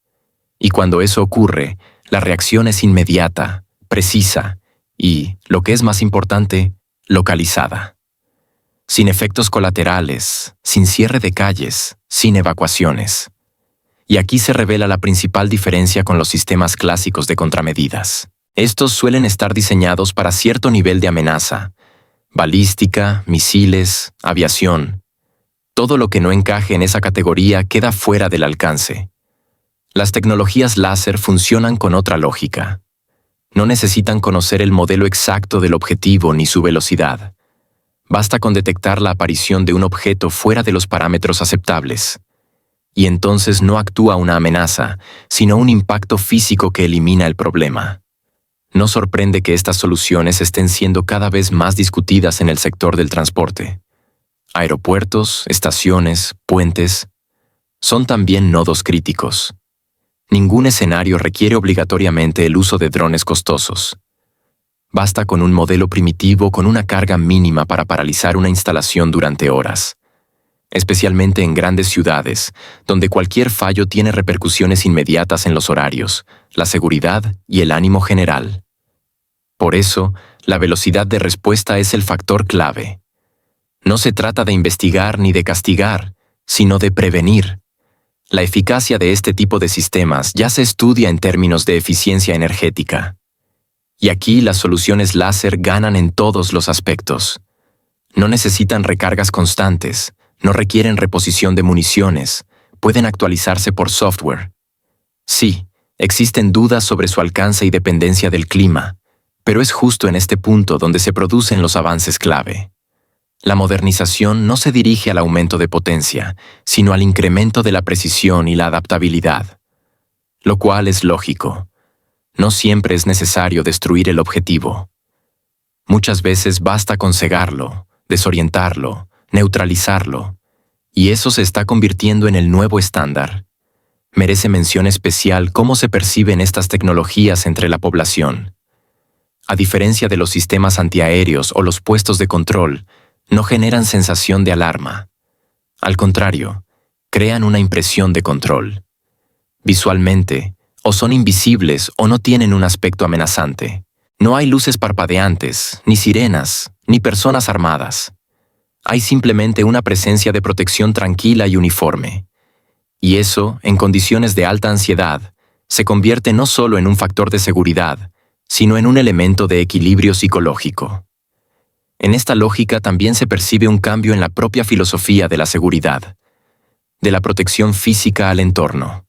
Y cuando eso ocurre, la reacción es inmediata, precisa y, lo que es más importante, localizada. Sin efectos colaterales, sin cierre de calles, sin evacuaciones. Y aquí se revela la principal diferencia con los sistemas clásicos de contramedidas. Estos suelen estar diseñados para cierto nivel de amenaza: balística, misiles, aviación. Todo lo que no encaje en esa categoría queda fuera del alcance. Las tecnologías láser funcionan con otra lógica. No necesitan conocer el modelo exacto del objetivo ni su velocidad. Basta con detectar la aparición de un objeto fuera de los parámetros aceptables. Y entonces no actúa una amenaza, sino un impacto físico que elimina el problema. No sorprende que estas soluciones estén siendo cada vez más discutidas en el sector del transporte. Aeropuertos, estaciones, puentes, son también nodos críticos. Ningún escenario requiere obligatoriamente el uso de drones costosos. Basta con un modelo primitivo con una carga mínima para paralizar una instalación durante horas. Especialmente en grandes ciudades, donde cualquier fallo tiene repercusiones inmediatas en los horarios, la seguridad y el ánimo general. Por eso, la velocidad de respuesta es el factor clave. No se trata de investigar ni de castigar, sino de prevenir. La eficacia de este tipo de sistemas ya se estudia en términos de eficiencia energética. Y aquí las soluciones láser ganan en todos los aspectos. No necesitan recargas constantes, no requieren reposición de municiones, pueden actualizarse por software. Sí, existen dudas sobre su alcance y dependencia del clima, pero es justo en este punto donde se producen los avances clave. La modernización no se dirige al aumento de potencia, sino al incremento de la precisión y la adaptabilidad. Lo cual es lógico. No siempre es necesario destruir el objetivo. Muchas veces basta con cegarlo, desorientarlo, neutralizarlo, y eso se está convirtiendo en el nuevo estándar. Merece mención especial cómo se perciben estas tecnologías entre la población. A diferencia de los sistemas antiaéreos o los puestos de control, no generan sensación de alarma. Al contrario, crean una impresión de control. Visualmente, o son invisibles o no tienen un aspecto amenazante. No hay luces parpadeantes, ni sirenas, ni personas armadas. Hay simplemente una presencia de protección tranquila y uniforme. Y eso, en condiciones de alta ansiedad, se convierte no solo en un factor de seguridad, sino en un elemento de equilibrio psicológico. En esta lógica también se percibe un cambio en la propia filosofía de la seguridad, de la protección física al entorno.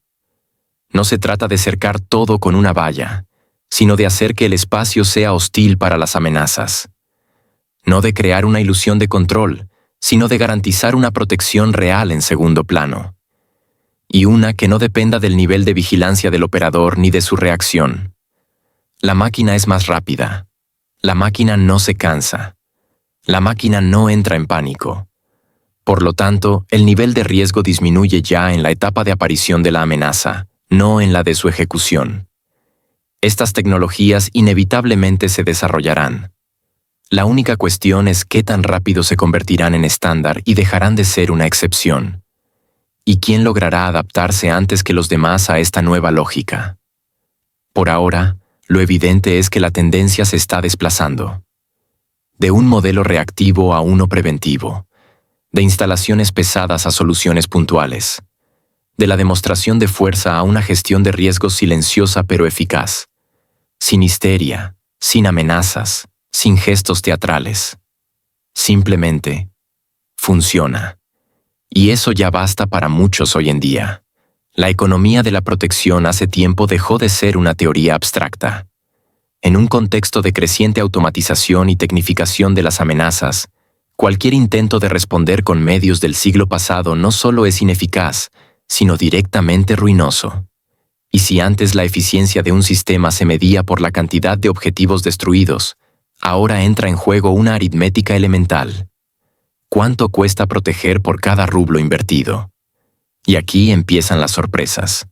No se trata de cercar todo con una valla, sino de hacer que el espacio sea hostil para las amenazas. No de crear una ilusión de control, sino de garantizar una protección real en segundo plano. Y una que no dependa del nivel de vigilancia del operador ni de su reacción. La máquina es más rápida. La máquina no se cansa. La máquina no entra en pánico. Por lo tanto, el nivel de riesgo disminuye ya en la etapa de aparición de la amenaza, no en la de su ejecución. Estas tecnologías inevitablemente se desarrollarán. La única cuestión es qué tan rápido se convertirán en estándar y dejarán de ser una excepción. ¿Y quién logrará adaptarse antes que los demás a esta nueva lógica? Por ahora, Lo evidente es que la tendencia se está desplazando. De un modelo reactivo a uno preventivo. De instalaciones pesadas a soluciones puntuales. De la demostración de fuerza a una gestión de riesgos silenciosa pero eficaz. Sin histeria, sin amenazas, sin gestos teatrales. Simplemente, funciona. Y eso ya basta para muchos hoy en día. La economía de la protección hace tiempo dejó de ser una teoría abstracta. En un contexto de creciente automatización y tecnificación de las amenazas, cualquier intento de responder con medios del siglo pasado no solo es ineficaz, sino directamente ruinoso. Y si antes la eficiencia de un sistema se medía por la cantidad de objetivos destruidos, ahora entra en juego una aritmética elemental. ¿Cuánto cuesta proteger por cada rublo invertido? Y aquí empiezan las sorpresas.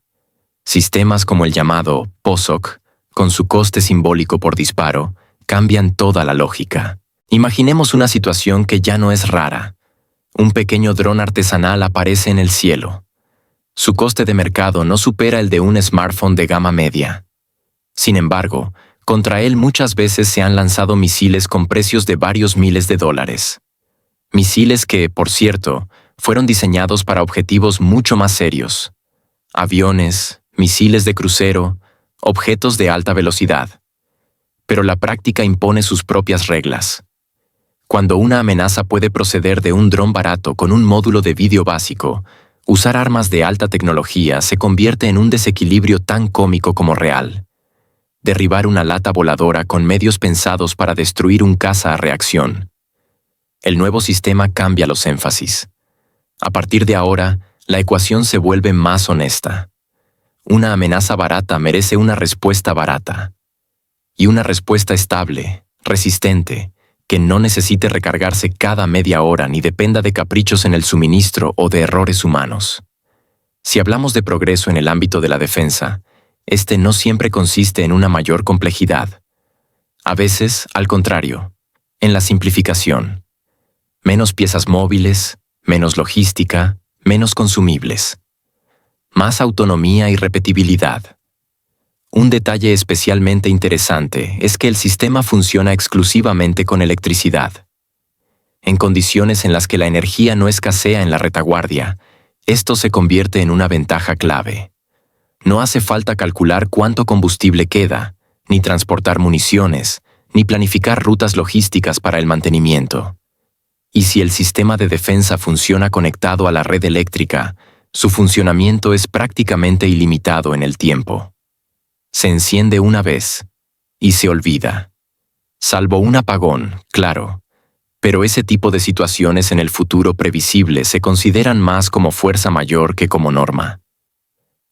Sistemas como el llamado POSOC, con su coste simbólico por disparo, cambian toda la lógica. Imaginemos una situación que ya no es rara. Un pequeño dron artesanal aparece en el cielo. Su coste de mercado no supera el de un smartphone de gama media. Sin embargo, contra él muchas veces se han lanzado misiles con precios de varios miles de dólares. Misiles que, por cierto, fueron diseñados para objetivos mucho más serios. Aviones, misiles de crucero, objetos de alta velocidad. Pero la práctica impone sus propias reglas. Cuando una amenaza puede proceder de un dron barato con un módulo de vídeo básico, usar armas de alta tecnología se convierte en un desequilibrio tan cómico como real. Derribar una lata voladora con medios pensados para destruir un caza a reacción. El nuevo sistema cambia los énfasis. A partir de ahora, la ecuación se vuelve más honesta. Una amenaza barata merece una respuesta barata. Y una respuesta estable, resistente, que no necesite recargarse cada media hora ni dependa de caprichos en el suministro o de errores humanos. Si hablamos de progreso en el ámbito de la defensa, este no siempre consiste en una mayor complejidad. A veces, al contrario, en la simplificación. Menos piezas móviles, menos logística, menos consumibles. Más autonomía y repetibilidad. Un detalle especialmente interesante es que el sistema funciona exclusivamente con electricidad. En condiciones en las que la energía no escasea en la retaguardia, esto se convierte en una ventaja clave. No hace falta calcular cuánto combustible queda, ni transportar municiones, ni planificar rutas logísticas para el mantenimiento. Y si el sistema de defensa funciona conectado a la red eléctrica, su funcionamiento es prácticamente ilimitado en el tiempo. Se enciende una vez y se olvida. Salvo un apagón, claro. Pero ese tipo de situaciones en el futuro previsible se consideran más como fuerza mayor que como norma.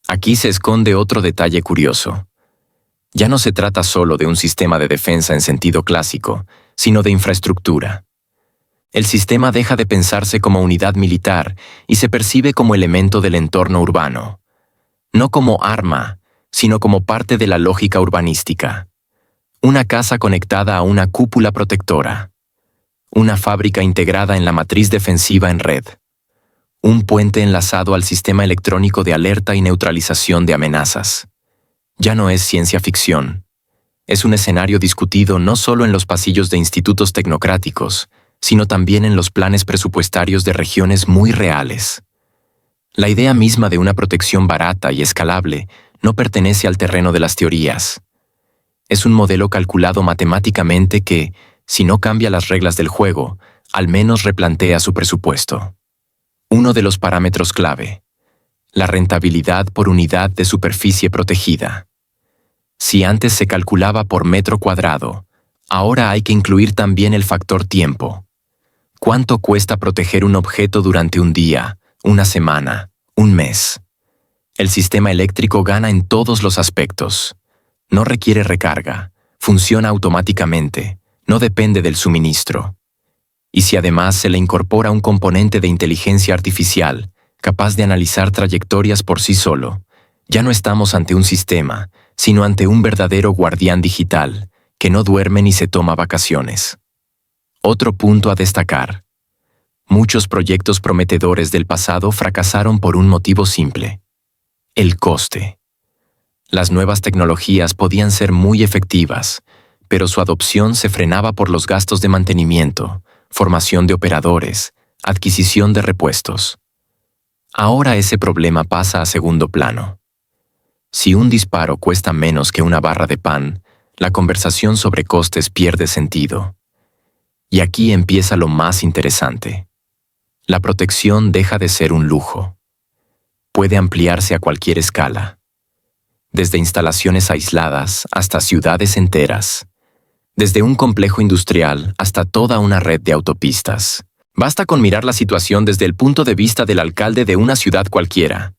Aquí se esconde otro detalle curioso. Ya no se trata solo de un sistema de defensa en sentido clásico, sino de infraestructura. El sistema deja de pensarse como unidad militar y se percibe como elemento del entorno urbano. No como arma, sino como parte de la lógica urbanística. Una casa conectada a una cúpula protectora. Una fábrica integrada en la matriz defensiva en red. Un puente enlazado al sistema electrónico de alerta y neutralización de amenazas. Ya no es ciencia ficción. Es un escenario discutido no solo en los pasillos de institutos tecnocráticos, sino también en los planes presupuestarios de regiones muy reales. La idea misma de una protección barata y escalable no pertenece al terreno de las teorías. Es un modelo calculado matemáticamente que, si no cambia las reglas del juego, al menos replantea su presupuesto. Uno de los parámetros clave: la rentabilidad por unidad de superficie protegida. Si antes se calculaba por metro cuadrado, ahora hay que incluir también el factor tiempo. ¿Cuánto cuesta proteger un objeto durante un día, una semana, un mes? El sistema eléctrico gana en todos los aspectos. No requiere recarga, funciona automáticamente, no depende del suministro. Y si además se le incorpora un componente de inteligencia artificial, capaz de analizar trayectorias por sí solo, ya no estamos ante un sistema, sino ante un verdadero guardián digital, que no duerme ni se toma vacaciones. Otro punto a destacar. Muchos proyectos prometedores del pasado fracasaron por un motivo simple: el coste. Las nuevas tecnologías podían ser muy efectivas, pero su adopción se frenaba por los gastos de mantenimiento, formación de operadores, adquisición de repuestos. Ahora ese problema pasa a segundo plano. Si un disparo cuesta menos que una barra de pan, la conversación sobre costes pierde sentido. Y aquí empieza lo más interesante. La protección deja de ser un lujo. Puede ampliarse a cualquier escala, desde instalaciones aisladas hasta ciudades enteras, desde un complejo industrial hasta toda una red de autopistas. Basta con mirar la situación desde el punto de vista del alcalde de una ciudad cualquiera.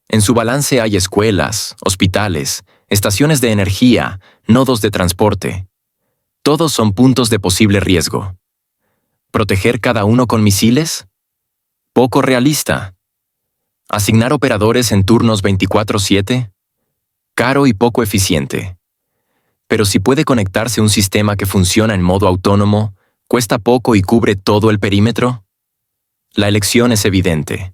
En su balance hay escuelas, hospitales, estaciones de energía, nodos de transporte. Todos son puntos de posible riesgo. ¿Proteger cada uno con misiles? Poco realista. ¿Asignar operadores en turnos 24/7? Caro y poco eficiente. Pero si puede conectarse un sistema que funciona en modo autónomo, cuesta poco y cubre todo el perímetro. La elección es evidente,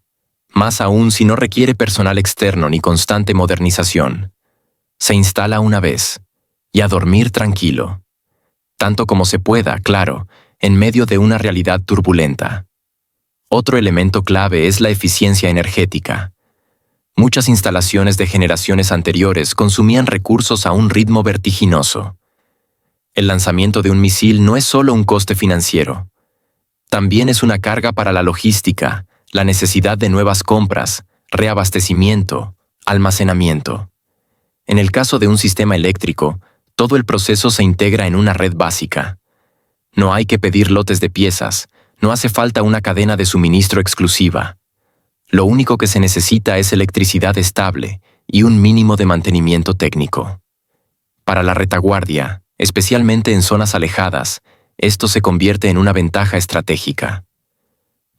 más aún si no requiere personal externo ni constante modernización. Se instala una vez, y a dormir tranquilo. Tanto como se pueda, claro, en medio de una realidad turbulenta. Otro elemento clave es la eficiencia energética. Muchas instalaciones de generaciones anteriores consumían recursos a un ritmo vertiginoso. El lanzamiento de un misil no es solo un coste financiero. También es una carga para la logística, la necesidad de nuevas compras, reabastecimiento, almacenamiento. En el caso de un sistema eléctrico, todo el proceso se integra en una red básica. No hay que pedir lotes de piezas, no hace falta una cadena de suministro exclusiva. Lo único que se necesita es electricidad estable y un mínimo de mantenimiento técnico. Para la retaguardia, especialmente en zonas alejadas, esto se convierte en una ventaja estratégica.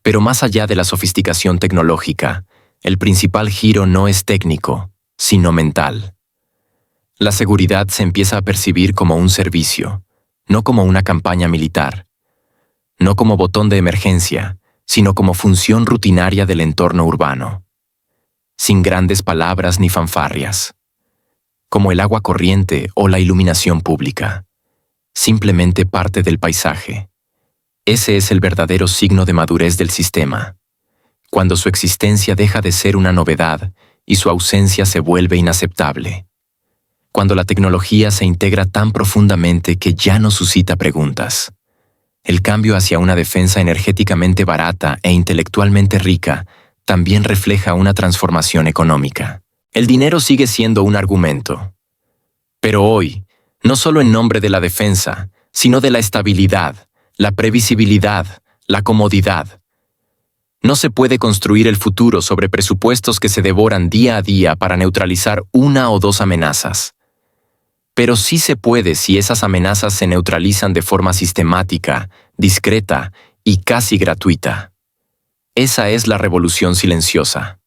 Pero más allá de la sofisticación tecnológica, el principal giro no es técnico, sino mental. La seguridad se empieza a percibir como un servicio, no como una campaña militar, no como botón de emergencia, sino como función rutinaria del entorno urbano, sin grandes palabras ni fanfarrias, como el agua corriente o la iluminación pública, simplemente parte del paisaje. Ese es el verdadero signo de madurez del sistema, cuando su existencia deja de ser una novedad y su ausencia se vuelve inaceptable, cuando la tecnología se integra tan profundamente que ya no suscita preguntas. El cambio hacia una defensa energéticamente barata e intelectualmente rica también refleja una transformación económica. El dinero sigue siendo un argumento. Pero hoy, no solo en nombre de la defensa, sino de la estabilidad, la previsibilidad, la comodidad. No se puede construir el futuro sobre presupuestos que se devoran día a día para neutralizar una o dos amenazas. Pero sí se puede si esas amenazas se neutralizan de forma sistemática, discreta y casi gratuita. Esa es la revolución silenciosa.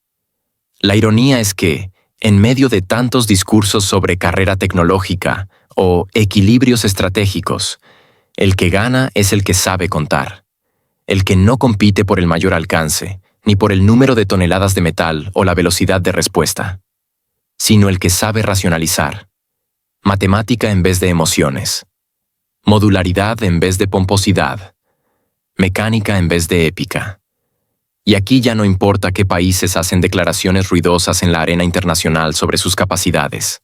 La ironía es que, en medio de tantos discursos sobre carrera tecnológica o equilibrios estratégicos, el que gana es el que sabe contar. El que no compite por el mayor alcance, ni por el número de toneladas de metal o la velocidad de respuesta, sino el que sabe racionalizar. Matemática en vez de emociones. Modularidad en vez de pomposidad. Mecánica en vez de épica. Y aquí ya no importa qué países hacen declaraciones ruidosas en la arena internacional sobre sus capacidades.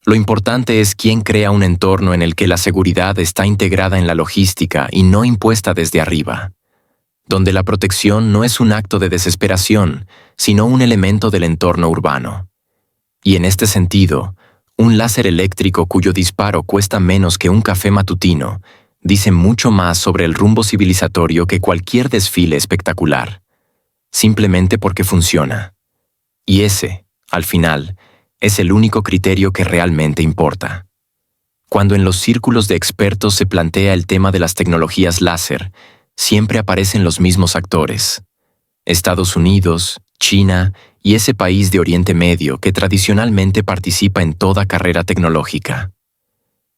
Lo importante es quién crea un entorno en el que la seguridad está integrada en la logística y no impuesta desde arriba, donde la protección no es un acto de desesperación, sino un elemento del entorno urbano. Y en este sentido, un láser eléctrico cuyo disparo cuesta menos que un café matutino dice mucho más sobre el rumbo civilizatorio que cualquier desfile espectacular, simplemente porque funciona. Y ese, al final, es el único criterio que realmente importa. Cuando en los círculos de expertos se plantea el tema de las tecnologías láser, siempre aparecen los mismos actores: Estados Unidos, China y ese país de Oriente Medio que tradicionalmente participa en toda carrera tecnológica.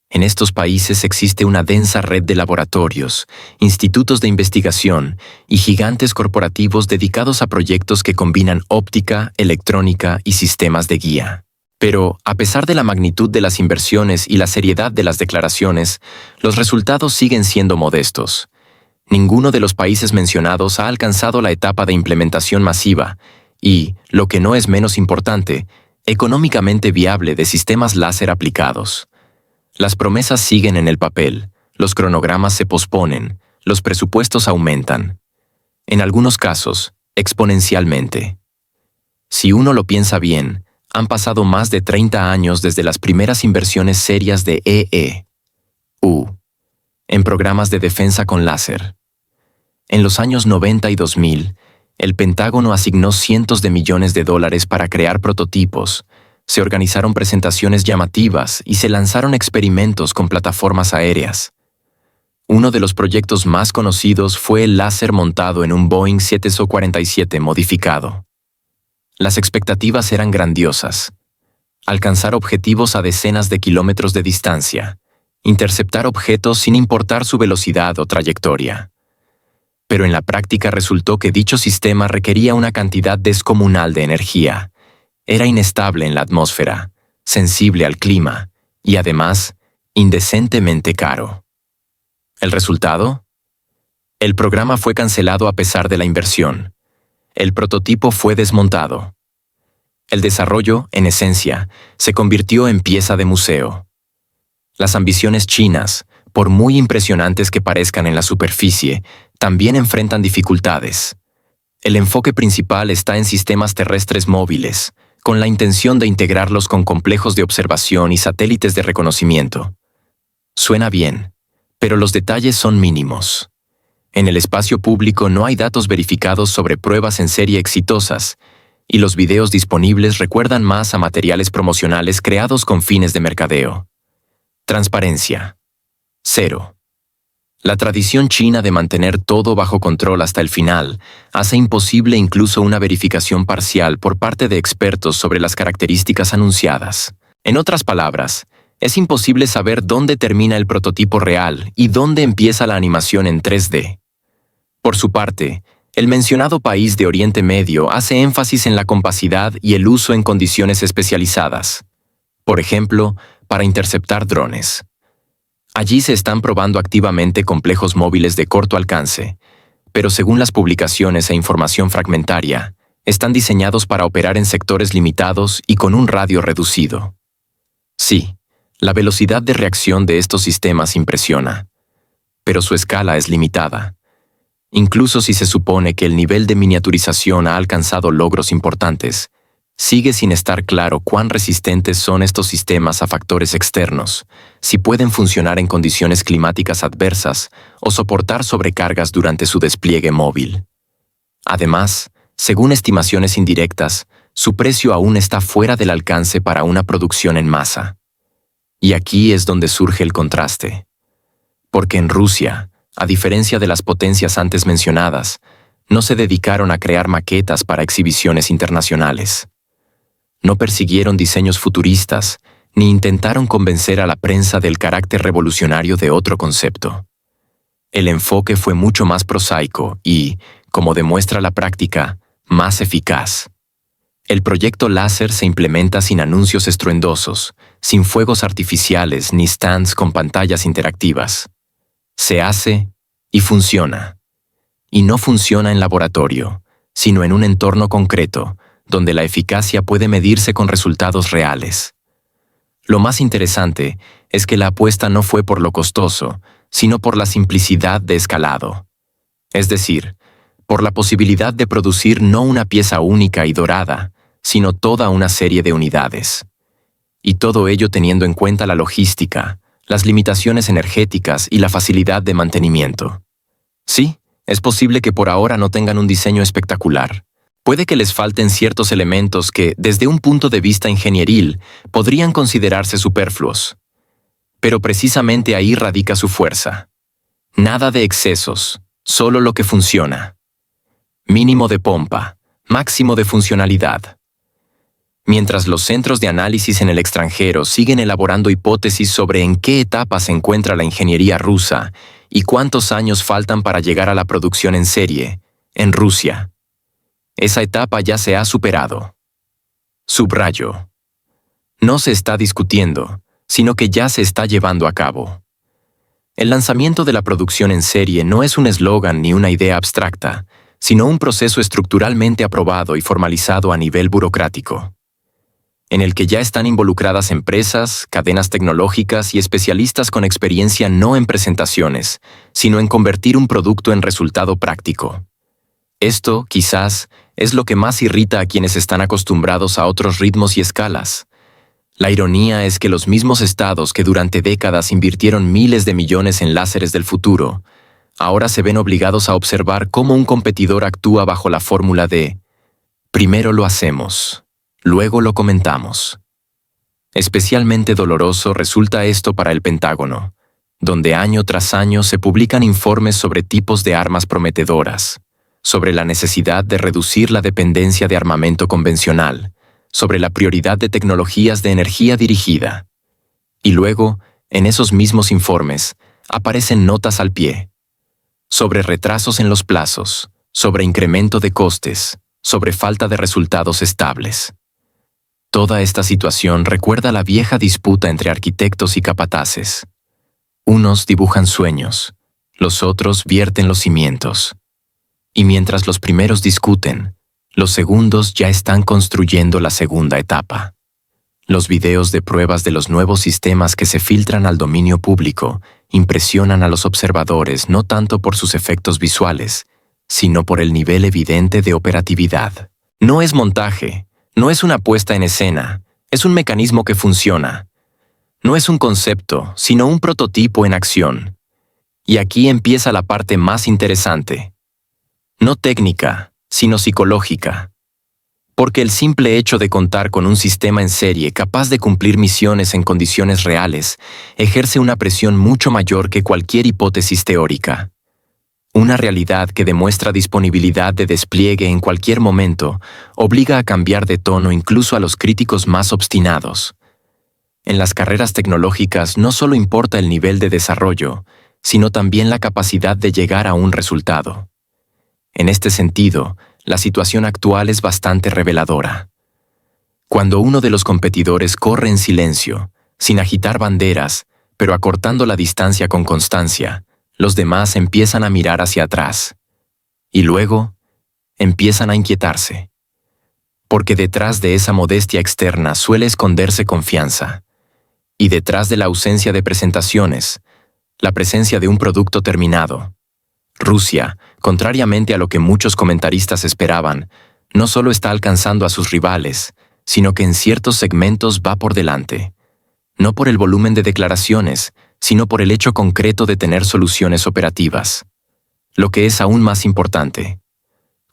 En estos países existe una densa red de laboratorios, institutos de investigación y gigantes corporativos dedicados a proyectos que combinan óptica, electrónica y sistemas de guía. Pero, a pesar de la magnitud de las inversiones y la seriedad de las declaraciones, los resultados siguen siendo modestos. Ninguno de los países mencionados ha alcanzado la etapa de implementación masiva y, lo que no es menos importante, económicamente viable de sistemas láser aplicados. Las promesas siguen en el papel, los cronogramas se posponen, los presupuestos aumentan. En algunos casos, exponencialmente. Si uno lo piensa bien, han pasado más de 30 años desde las primeras inversiones serias de EU en programas de defensa con láser. En los años 90 y 2000, el Pentágono asignó cientos de millones de dólares para crear prototipos, se organizaron presentaciones llamativas y se lanzaron experimentos con plataformas aéreas. Uno de los proyectos más conocidos fue el láser montado en un Boeing 747 modificado. Las expectativas eran grandiosas. Alcanzar objetivos a decenas de kilómetros de distancia, interceptar objetos sin importar su velocidad o trayectoria. Pero en la práctica resultó que dicho sistema requería una cantidad descomunal de energía. Era inestable en la atmósfera, sensible al clima y, además, indecentemente caro. ¿El resultado? El programa fue cancelado a pesar de la inversión. El prototipo fue desmontado. El desarrollo, en esencia, se convirtió en pieza de museo. Las ambiciones chinas, por muy impresionantes que parezcan en la superficie, también enfrentan dificultades. El enfoque principal está en sistemas terrestres móviles, con la intención de integrarlos con complejos de observación y satélites de reconocimiento. Suena bien, pero los detalles son mínimos. En el espacio público no hay datos verificados sobre pruebas en serie exitosas, y los videos disponibles recuerdan más a materiales promocionales creados con fines de mercadeo. Transparencia. 0. La tradición china de mantener todo bajo control hasta el final hace imposible incluso una verificación parcial por parte de expertos sobre las características anunciadas. En otras palabras, es imposible saber dónde termina el prototipo real y dónde empieza la animación en 3D. Por su parte, el mencionado país de Oriente Medio hace énfasis en la compacidad y el uso en condiciones especializadas. Por ejemplo, para interceptar drones. Allí se están probando activamente complejos móviles de corto alcance, pero según las publicaciones e información fragmentaria, están diseñados para operar en sectores limitados y con un radio reducido. Sí, la velocidad de reacción de estos sistemas impresiona, pero su escala es limitada. Incluso si se supone que el nivel de miniaturización ha alcanzado logros importantes, sigue sin estar claro cuán resistentes son estos sistemas a factores externos, si pueden funcionar en condiciones climáticas adversas o soportar sobrecargas durante su despliegue móvil. Además, según estimaciones indirectas, su precio aún está fuera del alcance para una producción en masa. Y aquí es donde surge el contraste. Porque en Rusia, a diferencia de las potencias antes mencionadas, no se dedicaron a crear maquetas para exhibiciones internacionales. No persiguieron diseños futuristas, ni intentaron convencer a la prensa del carácter revolucionario de otro concepto. El enfoque fue mucho más prosaico y, como demuestra la práctica, más eficaz. El proyecto láser se implementa sin anuncios estruendosos, sin fuegos artificiales ni stands con pantallas interactivas. Se hace y funciona. Y no funciona en laboratorio, sino en un entorno concreto, donde la eficacia puede medirse con resultados reales. Lo más interesante es que la apuesta no fue por lo costoso, sino por la simplicidad de escalado. Es decir, por la posibilidad de producir no una pieza única y dorada, sino toda una serie de unidades. Y todo ello teniendo en cuenta la logística, las limitaciones energéticas y la facilidad de mantenimiento. Sí, es posible que por ahora no tengan un diseño espectacular. Puede que les falten ciertos elementos que, desde un punto de vista ingenieril, podrían considerarse superfluos. Pero precisamente ahí radica su fuerza. Nada de excesos, solo lo que funciona. Mínimo de pompa, máximo de funcionalidad. Mientras los centros de análisis en el extranjero siguen elaborando hipótesis sobre en qué etapa se encuentra la ingeniería rusa y cuántos años faltan para llegar a la producción en serie, en Rusia, esa etapa ya se ha superado. Subrayo. No se está discutiendo, sino que ya se está llevando a cabo. El lanzamiento de la producción en serie no es un eslogan ni una idea abstracta, sino un proceso estructuralmente aprobado y formalizado a nivel burocrático, en el que ya están involucradas empresas, cadenas tecnológicas y especialistas con experiencia no en presentaciones, sino en convertir un producto en resultado práctico. Esto, quizás, es lo que más irrita a quienes están acostumbrados a otros ritmos y escalas. La ironía es que los mismos estados que durante décadas invirtieron miles de millones en láseres del futuro, ahora se ven obligados a observar cómo un competidor actúa bajo la fórmula de primero lo hacemos, luego lo comentamos. Especialmente doloroso resulta esto para el Pentágono, donde año tras año se publican informes sobre tipos de armas prometedoras, sobre la necesidad de reducir la dependencia de armamento convencional, sobre la prioridad de tecnologías de energía dirigida. Y luego, en esos mismos informes, aparecen notas al pie, sobre retrasos en los plazos, sobre incremento de costes, sobre falta de resultados estables. Toda esta situación recuerda la vieja disputa entre arquitectos y capataces. Unos dibujan sueños, los otros vierten los cimientos. Y mientras los primeros discuten, los segundos ya están construyendo la segunda etapa. Los videos de pruebas de los nuevos sistemas que se filtran al dominio público impresionan a los observadores no tanto por sus efectos visuales, sino por el nivel evidente de operatividad. No es montaje, no es una puesta en escena, es un mecanismo que funciona. No es un concepto, sino un prototipo en acción. Y aquí empieza la parte más interesante. No técnica, sino psicológica. Porque el simple hecho de contar con un sistema en serie capaz de cumplir misiones en condiciones reales ejerce una presión mucho mayor que cualquier hipótesis teórica. Una realidad que demuestra disponibilidad de despliegue en cualquier momento obliga a cambiar de tono incluso a los críticos más obstinados. En las carreras tecnológicas no solo importa el nivel de desarrollo, sino también la capacidad de llegar a un resultado. En este sentido, la situación actual es bastante reveladora. Cuando uno de los competidores corre en silencio, sin agitar banderas, pero acortando la distancia con constancia, los demás empiezan a mirar hacia atrás. Y luego, empiezan a inquietarse. Porque detrás de esa modestia externa suele esconderse confianza. Y detrás de la ausencia de presentaciones, la presencia de un producto terminado. Rusia, contrariamente a lo que muchos comentaristas esperaban, no solo está alcanzando a sus rivales, sino que en ciertos segmentos va por delante. No por el volumen de declaraciones, sino por el hecho concreto de tener soluciones operativas. Lo que es aún más importante,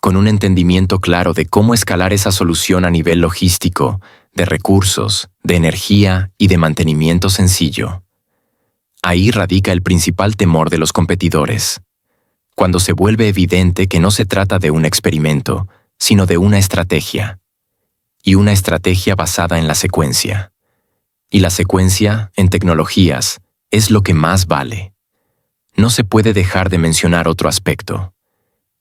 con un entendimiento claro de cómo escalar esa solución a nivel logístico, de recursos, de energía y de mantenimiento sencillo. Ahí radica el principal temor de los competidores. Cuando se vuelve evidente que no se trata de un experimento, sino de una estrategia. Y una estrategia basada en la secuencia. Y la secuencia, en tecnologías, es lo que más vale. No se puede dejar de mencionar otro aspecto.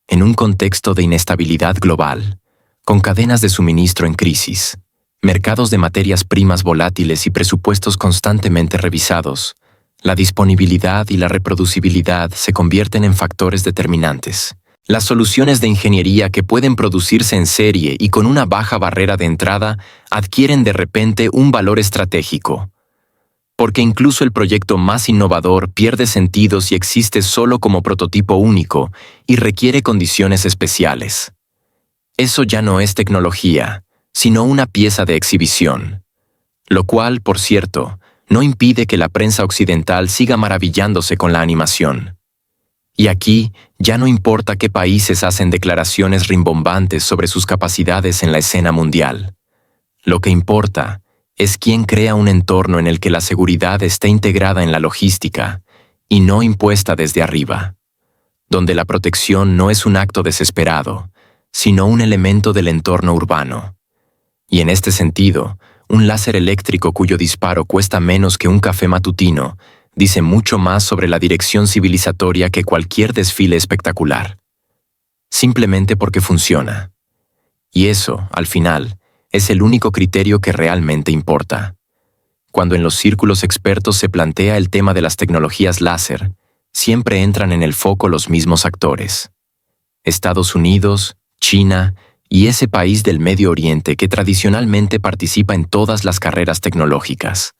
En un contexto de inestabilidad global, con cadenas de suministro en crisis, mercados de materias primas volátiles y presupuestos constantemente revisados, la disponibilidad y la reproducibilidad se convierten en factores determinantes. Las soluciones de ingeniería que pueden producirse en serie y con una baja barrera de entrada adquieren de repente un valor estratégico. Porque incluso el proyecto más innovador pierde sentido si existe solo como prototipo único y requiere condiciones especiales. Eso ya no es tecnología, sino una pieza de exhibición. Lo cual, por cierto, no impide que la prensa occidental siga maravillándose con la animación. Y aquí ya no importa qué países hacen declaraciones rimbombantes sobre sus capacidades en la escena mundial. Lo que importa es quién crea un entorno en el que la seguridad esté integrada en la logística y no impuesta desde arriba, donde la protección no es un acto desesperado, sino un elemento del entorno urbano. Y en este sentido, un láser eléctrico cuyo disparo cuesta menos que un café matutino dice mucho más sobre la dirección civilizatoria que cualquier desfile espectacular. Simplemente porque funciona. Y eso, al final, es el único criterio que realmente importa. Cuando en los círculos expertos se plantea el tema de las tecnologías láser, siempre entran en el foco los mismos actores: Estados Unidos, China y ese país del Medio Oriente que tradicionalmente participa en todas las carreras tecnológicas.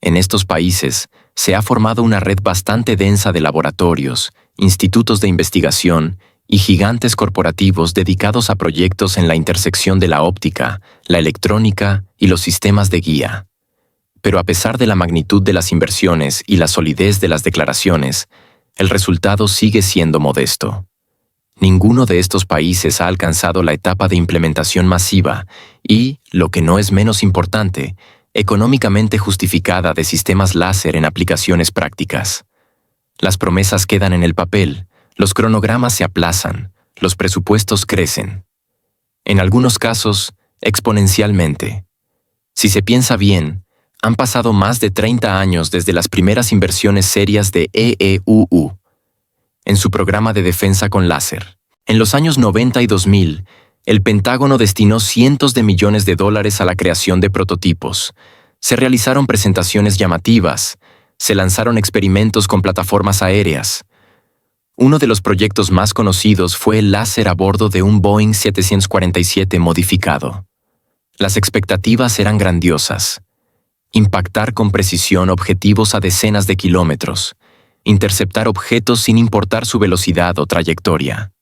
En estos países se ha formado una red bastante densa de laboratorios, institutos de investigación y gigantes corporativos dedicados a proyectos en la intersección de la óptica, la electrónica y los sistemas de guía. Pero a pesar de la magnitud de las inversiones y la solidez de las declaraciones, el resultado sigue siendo modesto. Ninguno de estos países ha alcanzado la etapa de implementación masiva y, lo que no es menos importante, económicamente justificada de sistemas láser en aplicaciones prácticas. Las promesas quedan en el papel, los cronogramas se aplazan, los presupuestos crecen. En algunos casos, exponencialmente. Si se piensa bien, han pasado más de 30 años desde las primeras inversiones serias de EEUU en su programa de defensa con láser. En los años 90 y 2000, el Pentágono destinó cientos de millones de dólares a la creación de prototipos. Se realizaron presentaciones llamativas, se lanzaron experimentos con plataformas aéreas. Uno de los proyectos más conocidos fue el láser a bordo de un Boeing 747 modificado. Las expectativas eran grandiosas: impactar con precisión objetivos a decenas de kilómetros, interceptar objetos sin importar su velocidad o trayectoria.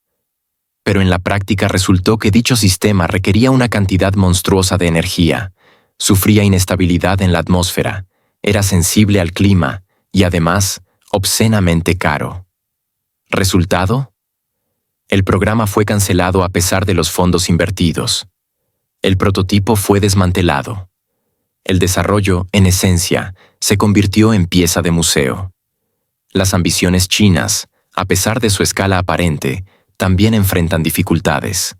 Pero en la práctica resultó que dicho sistema requería una cantidad monstruosa de energía, sufría inestabilidad en la atmósfera, era sensible al clima y además obscenamente caro. ¿Resultado? El programa fue cancelado a pesar de los fondos invertidos. El prototipo fue desmantelado. El desarrollo, en esencia, se convirtió en pieza de museo. Las ambiciones chinas, a pesar de su escala aparente, también enfrentan dificultades.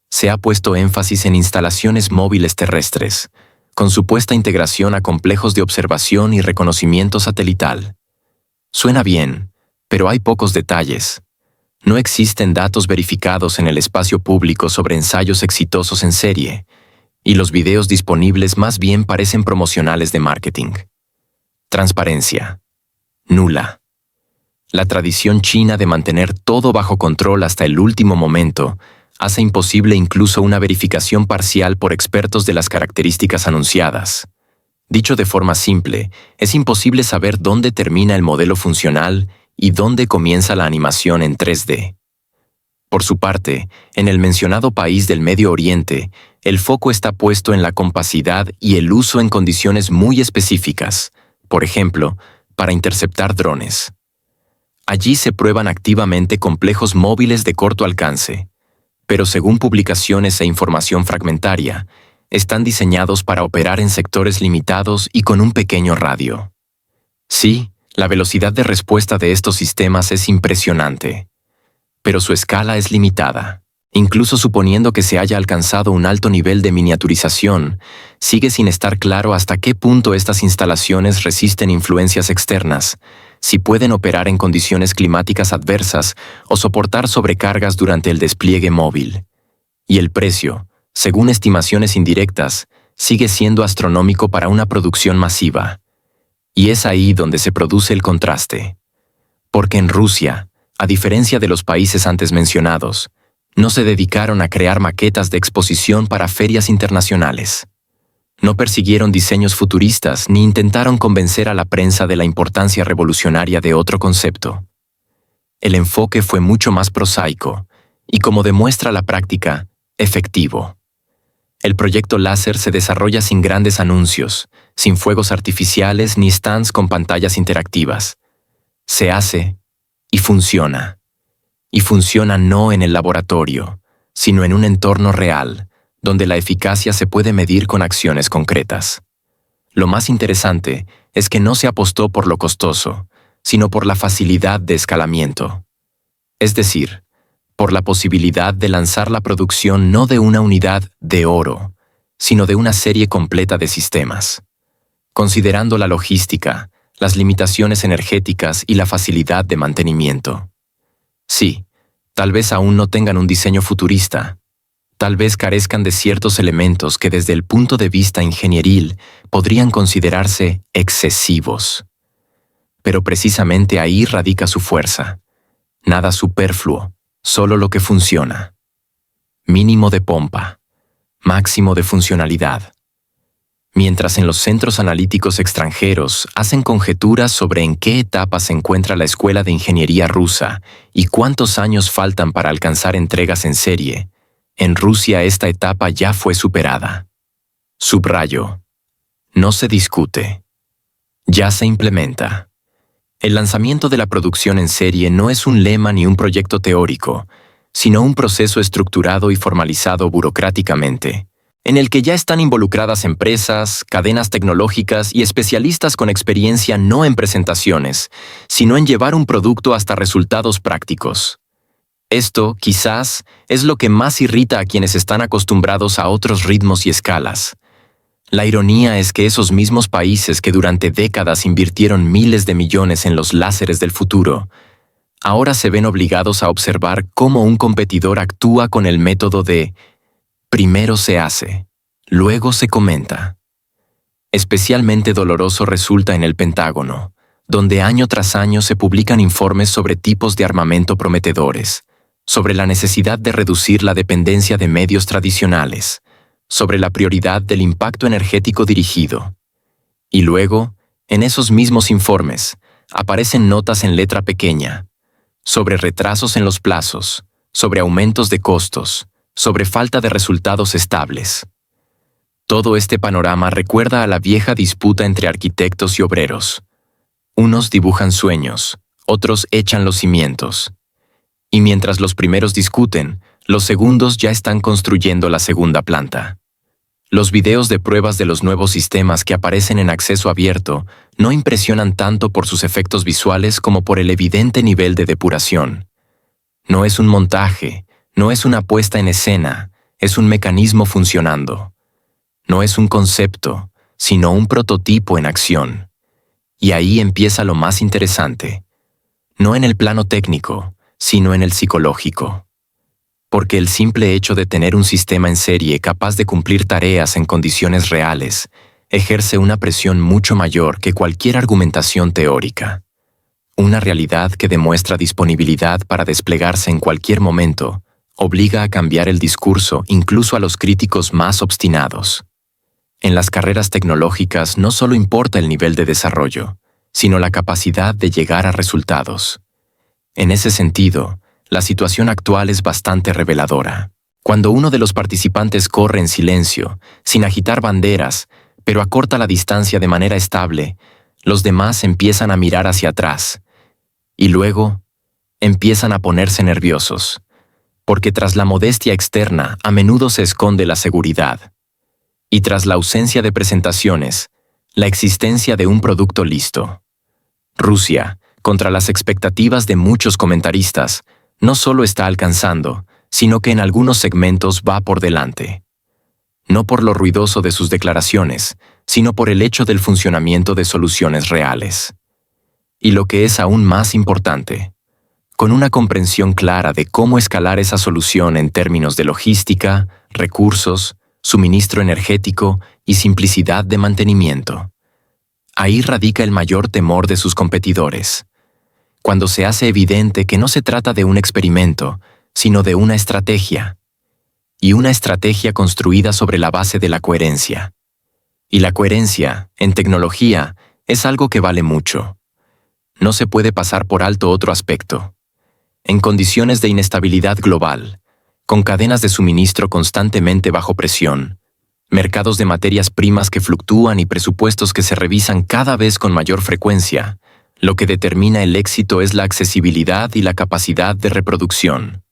Se ha puesto énfasis en instalaciones móviles terrestres, con supuesta integración a complejos de observación y reconocimiento satelital. Suena bien, pero hay pocos detalles. No existen datos verificados en el espacio público sobre ensayos exitosos en serie, y los videos disponibles más bien parecen promocionales de marketing. Transparencia: nula. La tradición china de mantener todo bajo control hasta el último momento hace imposible incluso una verificación parcial por expertos de las características anunciadas. Dicho de forma simple, es imposible saber dónde termina el modelo funcional y dónde comienza la animación en 3D. Por su parte, en el mencionado país del Medio Oriente, el foco está puesto en la compacidad y el uso en condiciones muy específicas, por ejemplo, para interceptar drones. Allí se prueban activamente complejos móviles de corto alcance, pero según publicaciones e información fragmentaria, están diseñados para operar en sectores limitados y con un pequeño radio. Sí, la velocidad de respuesta de estos sistemas es impresionante, pero su escala es limitada. Incluso suponiendo que se haya alcanzado un alto nivel de miniaturización, sigue sin estar claro hasta qué punto estas instalaciones resisten influencias externas, si pueden operar en condiciones climáticas adversas o soportar sobrecargas durante el despliegue móvil. Y el precio, según estimaciones indirectas, sigue siendo astronómico para una producción masiva. Y es ahí donde se produce el contraste. Porque en Rusia, a diferencia de los países antes mencionados, no se dedicaron a crear maquetas de exposición para ferias internacionales. No persiguieron diseños futuristas ni intentaron convencer a la prensa de la importancia revolucionaria de otro concepto. El enfoque fue mucho más prosaico y, como demuestra la práctica, efectivo. El proyecto láser se desarrolla sin grandes anuncios, sin fuegos artificiales ni stands con pantallas interactivas. Se hace y funciona. Y funciona no en el laboratorio, sino en un entorno real, donde la eficacia se puede medir con acciones concretas. Lo más interesante es que no se apostó por lo costoso, sino por la facilidad de escalamiento. Es decir, por la posibilidad de lanzar la producción no de una unidad de oro, sino de una serie completa de sistemas. Considerando la logística, las limitaciones energéticas y la facilidad de mantenimiento. Sí, tal vez aún no tengan un diseño futurista, Tal vez carezcan de ciertos elementos que desde el punto de vista ingenieril podrían considerarse excesivos. Pero precisamente ahí radica su fuerza. Nada superfluo, solo lo que funciona. Mínimo de pompa, máximo de funcionalidad. Mientras en los centros analíticos extranjeros hacen conjeturas sobre en qué etapa se encuentra la escuela de ingeniería rusa y cuántos años faltan para alcanzar entregas en serie, en Rusia esta etapa ya fue superada. Subrayo. No se discute. Ya se implementa. El lanzamiento de la producción en serie no es un lema ni un proyecto teórico, sino un proceso estructurado y formalizado burocráticamente, en el que ya están involucradas empresas, cadenas tecnológicas y especialistas con experiencia no en presentaciones, sino en llevar un producto hasta resultados prácticos. Esto, quizás, es lo que más irrita a quienes están acostumbrados a otros ritmos y escalas. La ironía es que esos mismos países que durante décadas invirtieron miles de millones en los láseres del futuro, ahora se ven obligados a observar cómo un competidor actúa con el método de primero se hace, luego se comenta. Especialmente doloroso resulta en el Pentágono, donde año tras año se publican informes sobre tipos de armamento prometedores, sobre la necesidad de reducir la dependencia de medios tradicionales, sobre la prioridad del impacto energético dirigido. Y luego, en esos mismos informes, aparecen notas en letra pequeña, sobre retrasos en los plazos, sobre aumentos de costos, sobre falta de resultados estables. Todo este panorama recuerda a la vieja disputa entre arquitectos y obreros. Unos dibujan sueños, otros echan los cimientos. Y mientras los primeros discuten, los segundos ya están construyendo la segunda planta. Los videos de pruebas de los nuevos sistemas que aparecen en acceso abierto no impresionan tanto por sus efectos visuales como por el evidente nivel de depuración. No es un montaje, no es una puesta en escena, es un mecanismo funcionando. No es un concepto, sino un prototipo en acción. Y ahí empieza lo más interesante. No en el plano técnico, sino en el psicológico. Porque el simple hecho de tener un sistema en serie capaz de cumplir tareas en condiciones reales ejerce una presión mucho mayor que cualquier argumentación teórica. Una realidad que demuestra disponibilidad para desplegarse en cualquier momento obliga a cambiar el discurso incluso a los críticos más obstinados. En las carreras tecnológicas no solo importa el nivel de desarrollo, sino la capacidad de llegar a resultados. En ese sentido, la situación actual es bastante reveladora. Cuando uno de los participantes corre en silencio, sin agitar banderas, pero acorta la distancia de manera estable, los demás empiezan a mirar hacia atrás. Y luego, empiezan a ponerse nerviosos, porque tras la modestia externa a menudo se esconde la seguridad. Y tras la ausencia de presentaciones, la existencia de un producto listo. Rusia, contra las expectativas de muchos comentaristas, no solo está alcanzando, sino que en algunos segmentos va por delante. No por lo ruidoso de sus declaraciones, sino por el hecho del funcionamiento de soluciones reales. Y lo que es aún más importante, con una comprensión clara de cómo escalar esa solución en términos de logística, recursos, suministro energético y simplicidad de mantenimiento. Ahí radica el mayor temor de sus competidores. Cuando se hace evidente que no se trata de un experimento, sino de una estrategia. Y una estrategia construida sobre la base de la coherencia. Y la coherencia, en tecnología, es algo que vale mucho. No se puede pasar por alto otro aspecto. En condiciones de inestabilidad global, con cadenas de suministro constantemente bajo presión, mercados de materias primas que fluctúan y presupuestos que se revisan cada vez con mayor frecuencia, lo que determina el éxito es la accesibilidad y la capacidad de reproducción.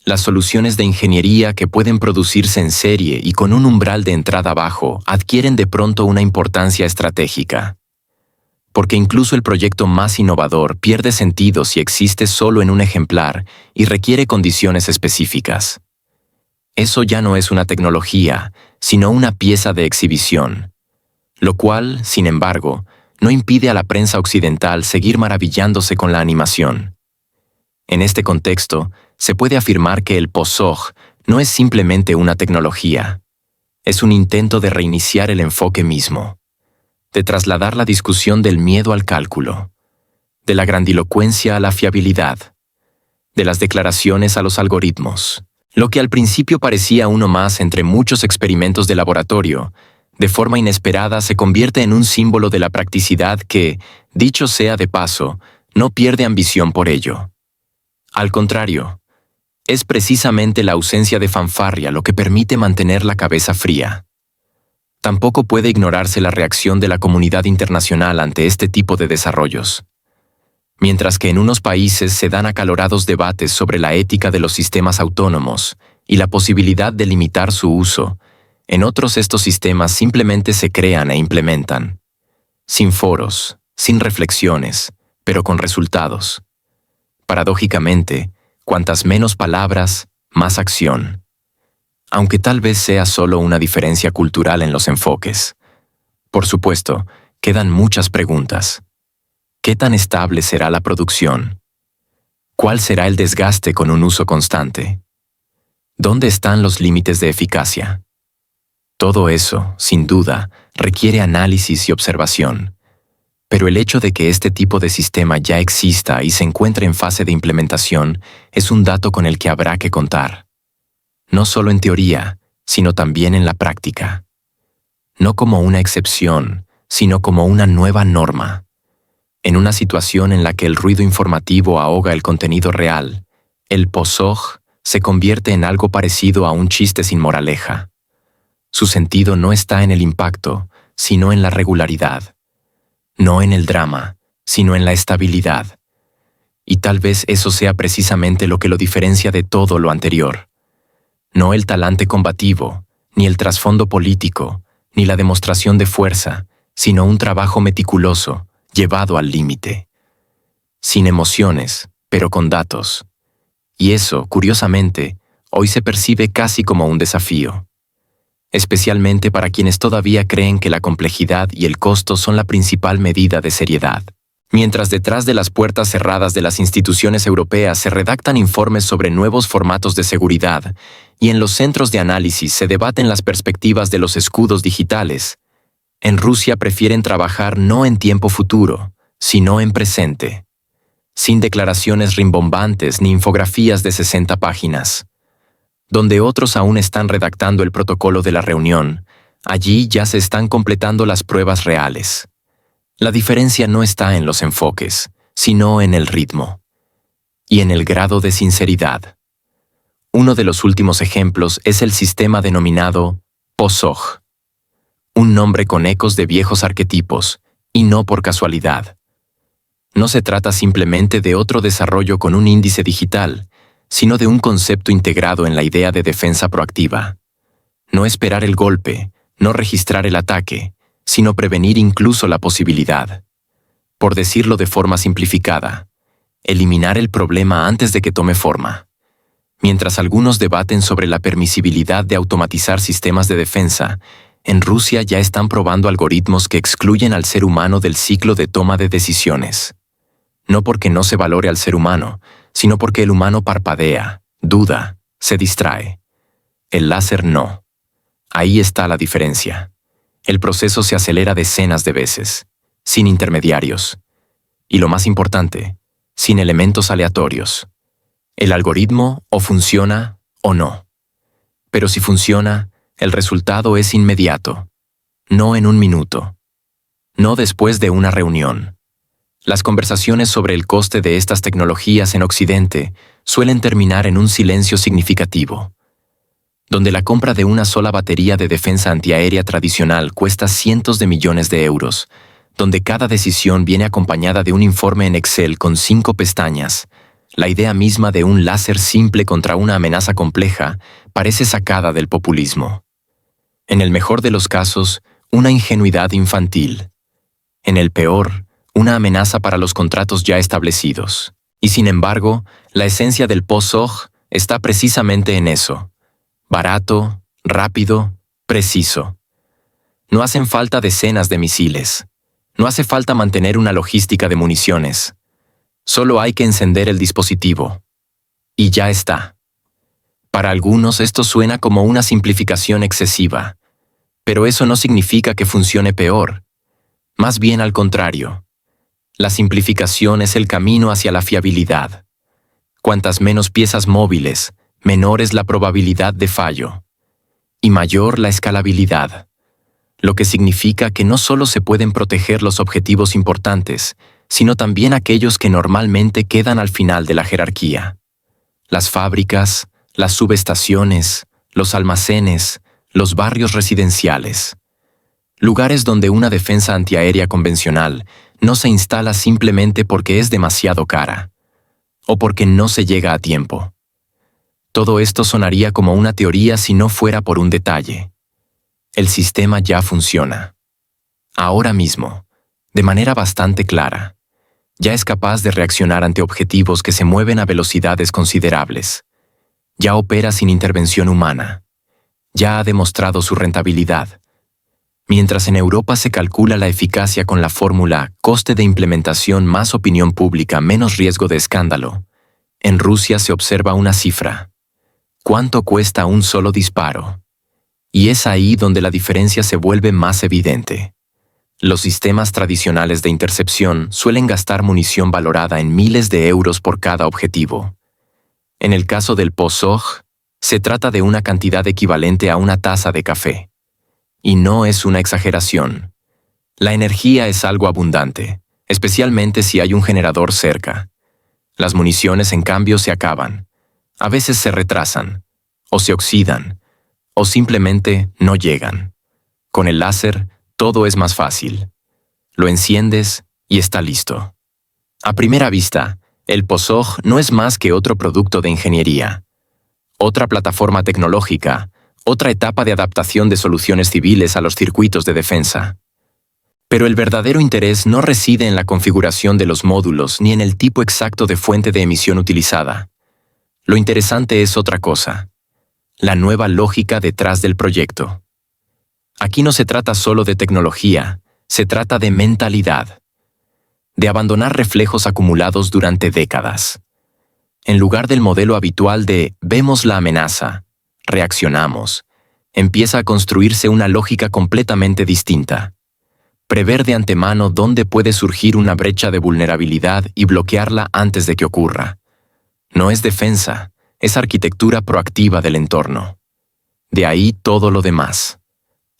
Las soluciones de ingeniería que pueden producirse en serie y con un umbral de entrada bajo adquieren de pronto una importancia estratégica. Porque incluso el proyecto más innovador pierde sentido si existe solo en un ejemplar y requiere condiciones específicas. Eso ya no es una tecnología, sino una pieza de exhibición. Lo cual, sin embargo, no impide a la prensa occidental seguir maravillándose con la animación. En este contexto, se puede afirmar que el POSOG No es simplemente una tecnología, es un intento de reiniciar el enfoque mismo, de trasladar la discusión del miedo al cálculo, de la grandilocuencia a la fiabilidad, de las declaraciones a los algoritmos. Lo que al principio parecía uno más entre muchos experimentos de laboratorio, de forma inesperada se convierte en un símbolo de la practicidad que, dicho sea de paso, no pierde ambición por ello. Al contrario, es precisamente la ausencia de fanfarria lo que permite mantener la cabeza fría. Tampoco puede ignorarse la reacción de la comunidad internacional ante este tipo de desarrollos. Mientras que en unos países se dan acalorados debates sobre la ética de los sistemas autónomos y la posibilidad de limitar su uso, en otros estos sistemas simplemente se crean e implementan. Sin foros, sin reflexiones, pero con resultados. Paradójicamente, cuantas menos palabras, más acción. Aunque tal vez sea solo una diferencia cultural en los enfoques. Por supuesto, quedan muchas preguntas. ¿Qué tan estable será la producción? ¿Cuál será el desgaste con un uso constante? ¿Dónde están los límites de eficacia? Todo eso, sin duda, requiere análisis y observación. Pero el hecho de que este tipo de sistema ya exista y se encuentre en fase de implementación es un dato con el que habrá que contar. No solo en teoría, sino también en la práctica. No como una excepción, sino como una nueva norma. En una situación en la que el ruido informativo ahoga el contenido real, el posoj se convierte en algo parecido a un chiste sin moraleja. Su sentido no está en el impacto, sino en la regularidad. No en el drama, sino en la estabilidad. Y tal vez eso sea precisamente lo que lo diferencia de todo lo anterior. No el talante combativo, ni el trasfondo político, ni la demostración de fuerza, sino un trabajo meticuloso, llevado al límite. Sin emociones, pero con datos. Y eso, curiosamente, hoy se percibe casi como un desafío. Especialmente para quienes todavía creen que la complejidad y el costo son la principal medida de seriedad. Mientras detrás de las puertas cerradas de las instituciones europeas se redactan informes sobre nuevos formatos de seguridad y en los centros de análisis se debaten las perspectivas de los escudos digitales, en Rusia prefieren trabajar no en tiempo futuro, sino en presente, sin declaraciones rimbombantes ni infografías de 60 páginas. Donde otros aún están redactando el protocolo de la reunión, allí ya se están completando las pruebas reales. La diferencia no está en los enfoques, sino en el ritmo y en el grado de sinceridad. Uno de los últimos ejemplos es el sistema denominado POSOG, un nombre con ecos de viejos arquetipos, y no por casualidad. No se trata simplemente de otro desarrollo con un índice digital, sino de un concepto integrado en la idea de defensa proactiva. No esperar el golpe, no registrar el ataque, sino prevenir incluso la posibilidad. Por decirlo de forma simplificada, eliminar el problema antes de que tome forma. Mientras algunos debaten sobre la permisibilidad de automatizar sistemas de defensa, en Rusia ya están probando algoritmos que excluyen al ser humano del ciclo de toma de decisiones. No porque no se valore al ser humano, sino porque el humano parpadea, duda, se distrae. El láser no. Ahí está la diferencia. El proceso se acelera decenas de veces, sin intermediarios. Y lo más importante, sin elementos aleatorios. El algoritmo o funciona o no. Pero si funciona, el resultado es inmediato. No en un minuto. No después de una reunión. Las conversaciones sobre el coste de estas tecnologías en Occidente suelen terminar en un silencio significativo, donde la compra de una sola batería de defensa antiaérea tradicional cuesta cientos de millones de euros, donde cada decisión viene acompañada de un informe en Excel con 5 pestañas. La idea misma de un láser simple contra una amenaza compleja parece sacada del populismo. En el mejor de los casos, una ingenuidad infantil. En el peor, una amenaza para los contratos ya establecidos. Y sin embargo, la esencia del POSOG está precisamente en eso. Barato, rápido, preciso. No hacen falta decenas de misiles. No hace falta mantener una logística de municiones. Solo hay que encender el dispositivo. Y ya está. Para algunos esto suena como una simplificación excesiva, pero eso no significa que funcione peor. Más bien al contrario. La simplificación es el camino hacia la fiabilidad. Cuantas menos piezas móviles, menor es la probabilidad de fallo, y mayor la escalabilidad, lo que significa que no solo se pueden proteger los objetivos importantes, sino también aquellos que normalmente quedan al final de la jerarquía. Las fábricas, las subestaciones, los almacenes, los barrios residenciales. Lugares donde una defensa antiaérea convencional no se instala simplemente porque es demasiado cara, o porque no se llega a tiempo. Todo esto sonaría como una teoría si no fuera por un detalle. El sistema ya funciona. Ahora mismo, de manera bastante clara. Ya es capaz de reaccionar ante objetivos que se mueven a velocidades considerables. Ya opera sin intervención humana. Ya ha demostrado su rentabilidad. Mientras en Europa se calcula la eficacia con la fórmula coste de implementación más opinión pública menos riesgo de escándalo, en Rusia se observa una cifra. ¿Cuánto cuesta un solo disparo? Y es ahí donde la diferencia se vuelve más evidente. Los sistemas tradicionales de intercepción suelen gastar munición valorada en miles de euros por cada objetivo. En el caso del POSOG, se trata de una cantidad equivalente a una taza de café. Y no es una exageración. La energía es algo abundante, especialmente si hay un generador cerca. Las municiones, en cambio, se acaban. A veces se retrasan, o se oxidan, o simplemente no llegan. Con el láser, todo es más fácil. Lo enciendes y está listo. A primera vista, el POSOG no es más que otro producto de ingeniería. Otra plataforma tecnológica, otra etapa de adaptación de soluciones civiles a los circuitos de defensa. Pero el verdadero interés no reside en la configuración de los módulos ni en el tipo exacto de fuente de emisión utilizada. Lo interesante es otra cosa. La nueva lógica detrás del proyecto. Aquí no se trata solo de tecnología, se trata de mentalidad. De abandonar reflejos acumulados durante décadas. En lugar del modelo habitual de vemos la amenaza, reaccionamos, empieza a construirse una lógica completamente distinta. Prever de antemano dónde puede surgir una brecha de vulnerabilidad y bloquearla antes de que ocurra. No es defensa, es arquitectura proactiva del entorno. De ahí todo lo demás.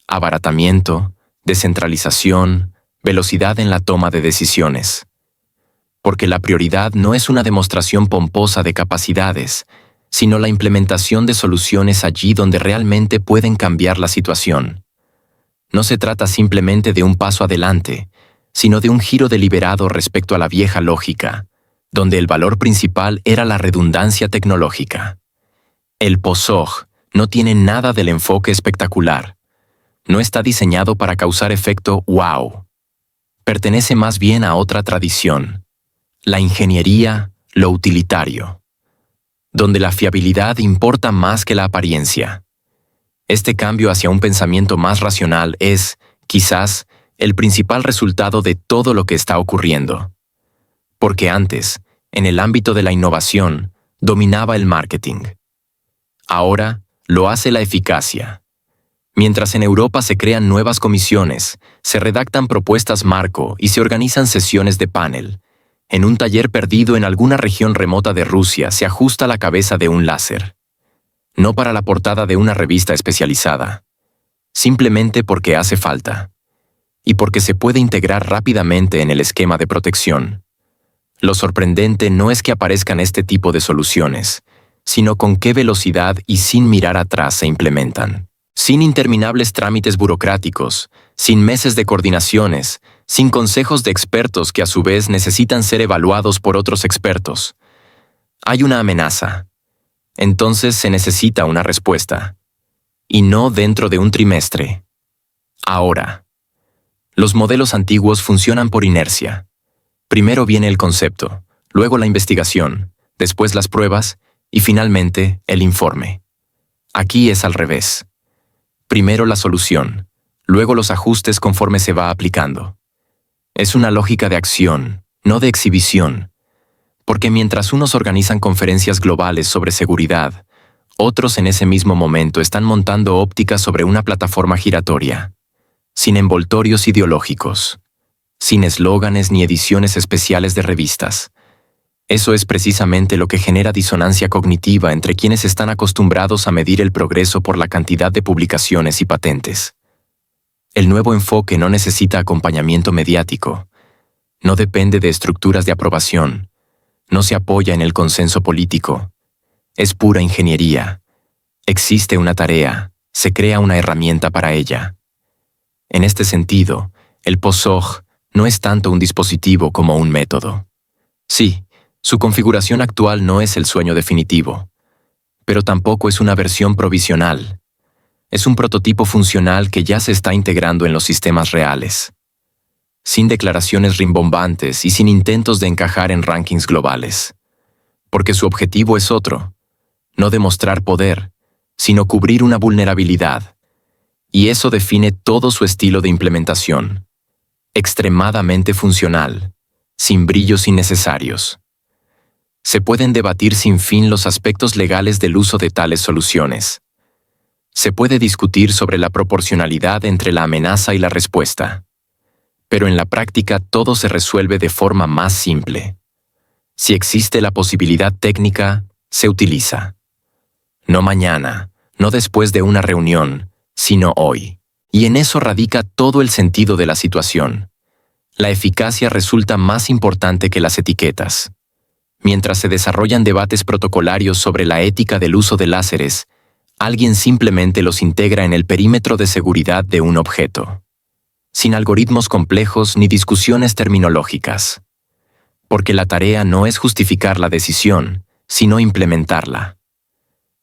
Abaratamiento, descentralización, velocidad en la toma de decisiones. Porque la prioridad no es una demostración pomposa de capacidades, sino la implementación de soluciones allí donde realmente pueden cambiar la situación. No se trata simplemente de un paso adelante, sino de un giro deliberado respecto a la vieja lógica, donde el valor principal era la redundancia tecnológica. El POSOG no tiene nada del enfoque espectacular. No está diseñado para causar efecto wow. Pertenece más bien a otra tradición, la ingeniería, lo utilitario, donde la fiabilidad importa más que la apariencia. Este cambio hacia un pensamiento más racional es, quizás, el principal resultado de todo lo que está ocurriendo. Porque antes, en el ámbito de la innovación, dominaba el marketing. Ahora, lo hace la eficacia. Mientras en Europa se crean nuevas comisiones, se redactan propuestas marco y se organizan sesiones de panel, en un taller perdido en alguna región remota de Rusia se ajusta la cabeza de un láser. No para la portada de una revista especializada, simplemente porque hace falta, y porque se puede integrar rápidamente en el esquema de protección. Lo sorprendente no es que aparezcan este tipo de soluciones, sino con qué velocidad y sin mirar atrás se implementan. Sin interminables trámites burocráticos, sin meses de coordinaciones, sin consejos de expertos que a su vez necesitan ser evaluados por otros expertos. Hay una amenaza. Entonces se necesita una respuesta. Y no dentro de un trimestre. Ahora. Los modelos antiguos funcionan por inercia. Primero viene el concepto, luego la investigación, después las pruebas y finalmente el informe. Aquí es al revés. Primero la solución, luego los ajustes conforme se va aplicando. Es una lógica de acción, no de exhibición, porque mientras unos organizan conferencias globales sobre seguridad, Otros en ese mismo momento están montando óptica sobre una plataforma giratoria, sin envoltorios ideológicos, sin eslóganes ni ediciones especiales de revistas. Eso es precisamente lo que genera disonancia cognitiva entre quienes están acostumbrados a medir el progreso por la cantidad de publicaciones y patentes. El nuevo enfoque no necesita acompañamiento mediático, no depende de estructuras de aprobación, no se apoya en el consenso político. Es pura ingeniería. Existe una tarea, se crea una herramienta para ella. En este sentido, el POSOG no es tanto un dispositivo como un método. Sí, su configuración actual no es el sueño definitivo, pero tampoco es una versión provisional. Es un prototipo funcional que ya se está integrando en los sistemas reales, sin declaraciones rimbombantes y sin intentos de encajar en rankings globales. Porque su objetivo es otro, no demostrar poder, sino cubrir una vulnerabilidad. Y eso define todo su estilo de implementación. Extremadamente funcional, sin brillos innecesarios. Se pueden debatir sin fin los aspectos legales del uso de tales soluciones. Se puede discutir sobre la proporcionalidad entre la amenaza y la respuesta. Pero en la práctica todo se resuelve de forma más simple. Si existe la posibilidad técnica, se utiliza. No mañana, no después de una reunión, sino hoy. Y en eso radica todo el sentido de la situación. La eficacia resulta más importante que las etiquetas. Mientras se desarrollan debates protocolarios sobre la ética del uso de láseres, alguien simplemente los integra en el perímetro de seguridad de un objeto, sin algoritmos complejos ni discusiones terminológicas. Porque la tarea no es justificar la decisión, sino implementarla.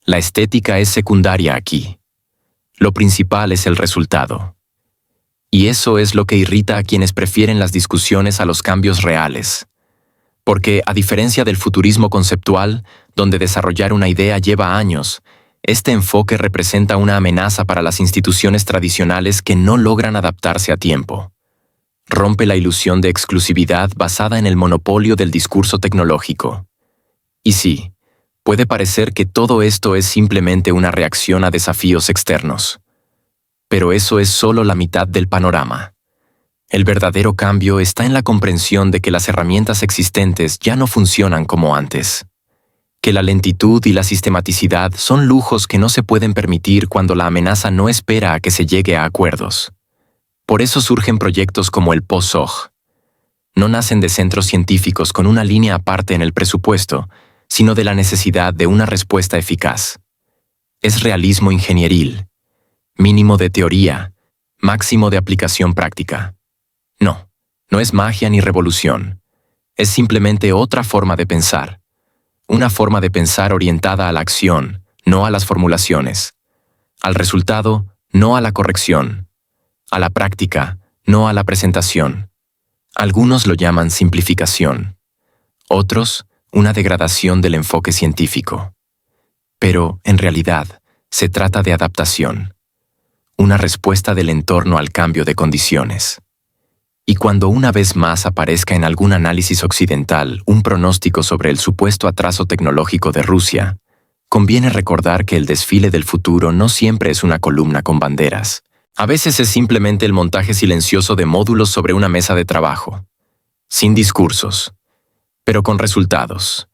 La estética es secundaria aquí. Lo principal es el resultado. Y eso es lo que irrita a quienes prefieren las discusiones a los cambios reales. Porque, a diferencia del futurismo conceptual, donde desarrollar una idea lleva años, este enfoque representa una amenaza para las instituciones tradicionales que no logran adaptarse a tiempo. Rompe la ilusión de exclusividad basada en el monopolio del discurso tecnológico. Y sí, puede parecer que todo esto es simplemente una reacción a desafíos externos. Pero eso es solo la mitad del panorama. El verdadero cambio está en la comprensión de que las herramientas existentes ya no funcionan como antes. Que la lentitud y la sistematicidad son lujos que no se pueden permitir cuando la amenaza no espera a que se llegue a acuerdos. Por eso surgen proyectos como el POSOG. No nacen de centros científicos con una línea aparte en el presupuesto, sino de la necesidad de una respuesta eficaz. Es realismo ingenieril, mínimo de teoría, máximo de aplicación práctica. No es magia ni revolución. Es simplemente otra forma de pensar. Una forma de pensar orientada a la acción, no a las formulaciones. Al resultado, no a la corrección. A la práctica, no a la presentación. Algunos lo llaman simplificación. Otros, una degradación del enfoque científico. Pero, en realidad, se trata de adaptación. Una respuesta del entorno al cambio de condiciones. Y cuando una vez más aparezca en algún análisis occidental un pronóstico sobre el supuesto atraso tecnológico de Rusia, conviene recordar que el desfile del futuro no siempre es una columna con banderas. A veces es simplemente el montaje silencioso de módulos sobre una mesa de trabajo, sin discursos, pero con resultados.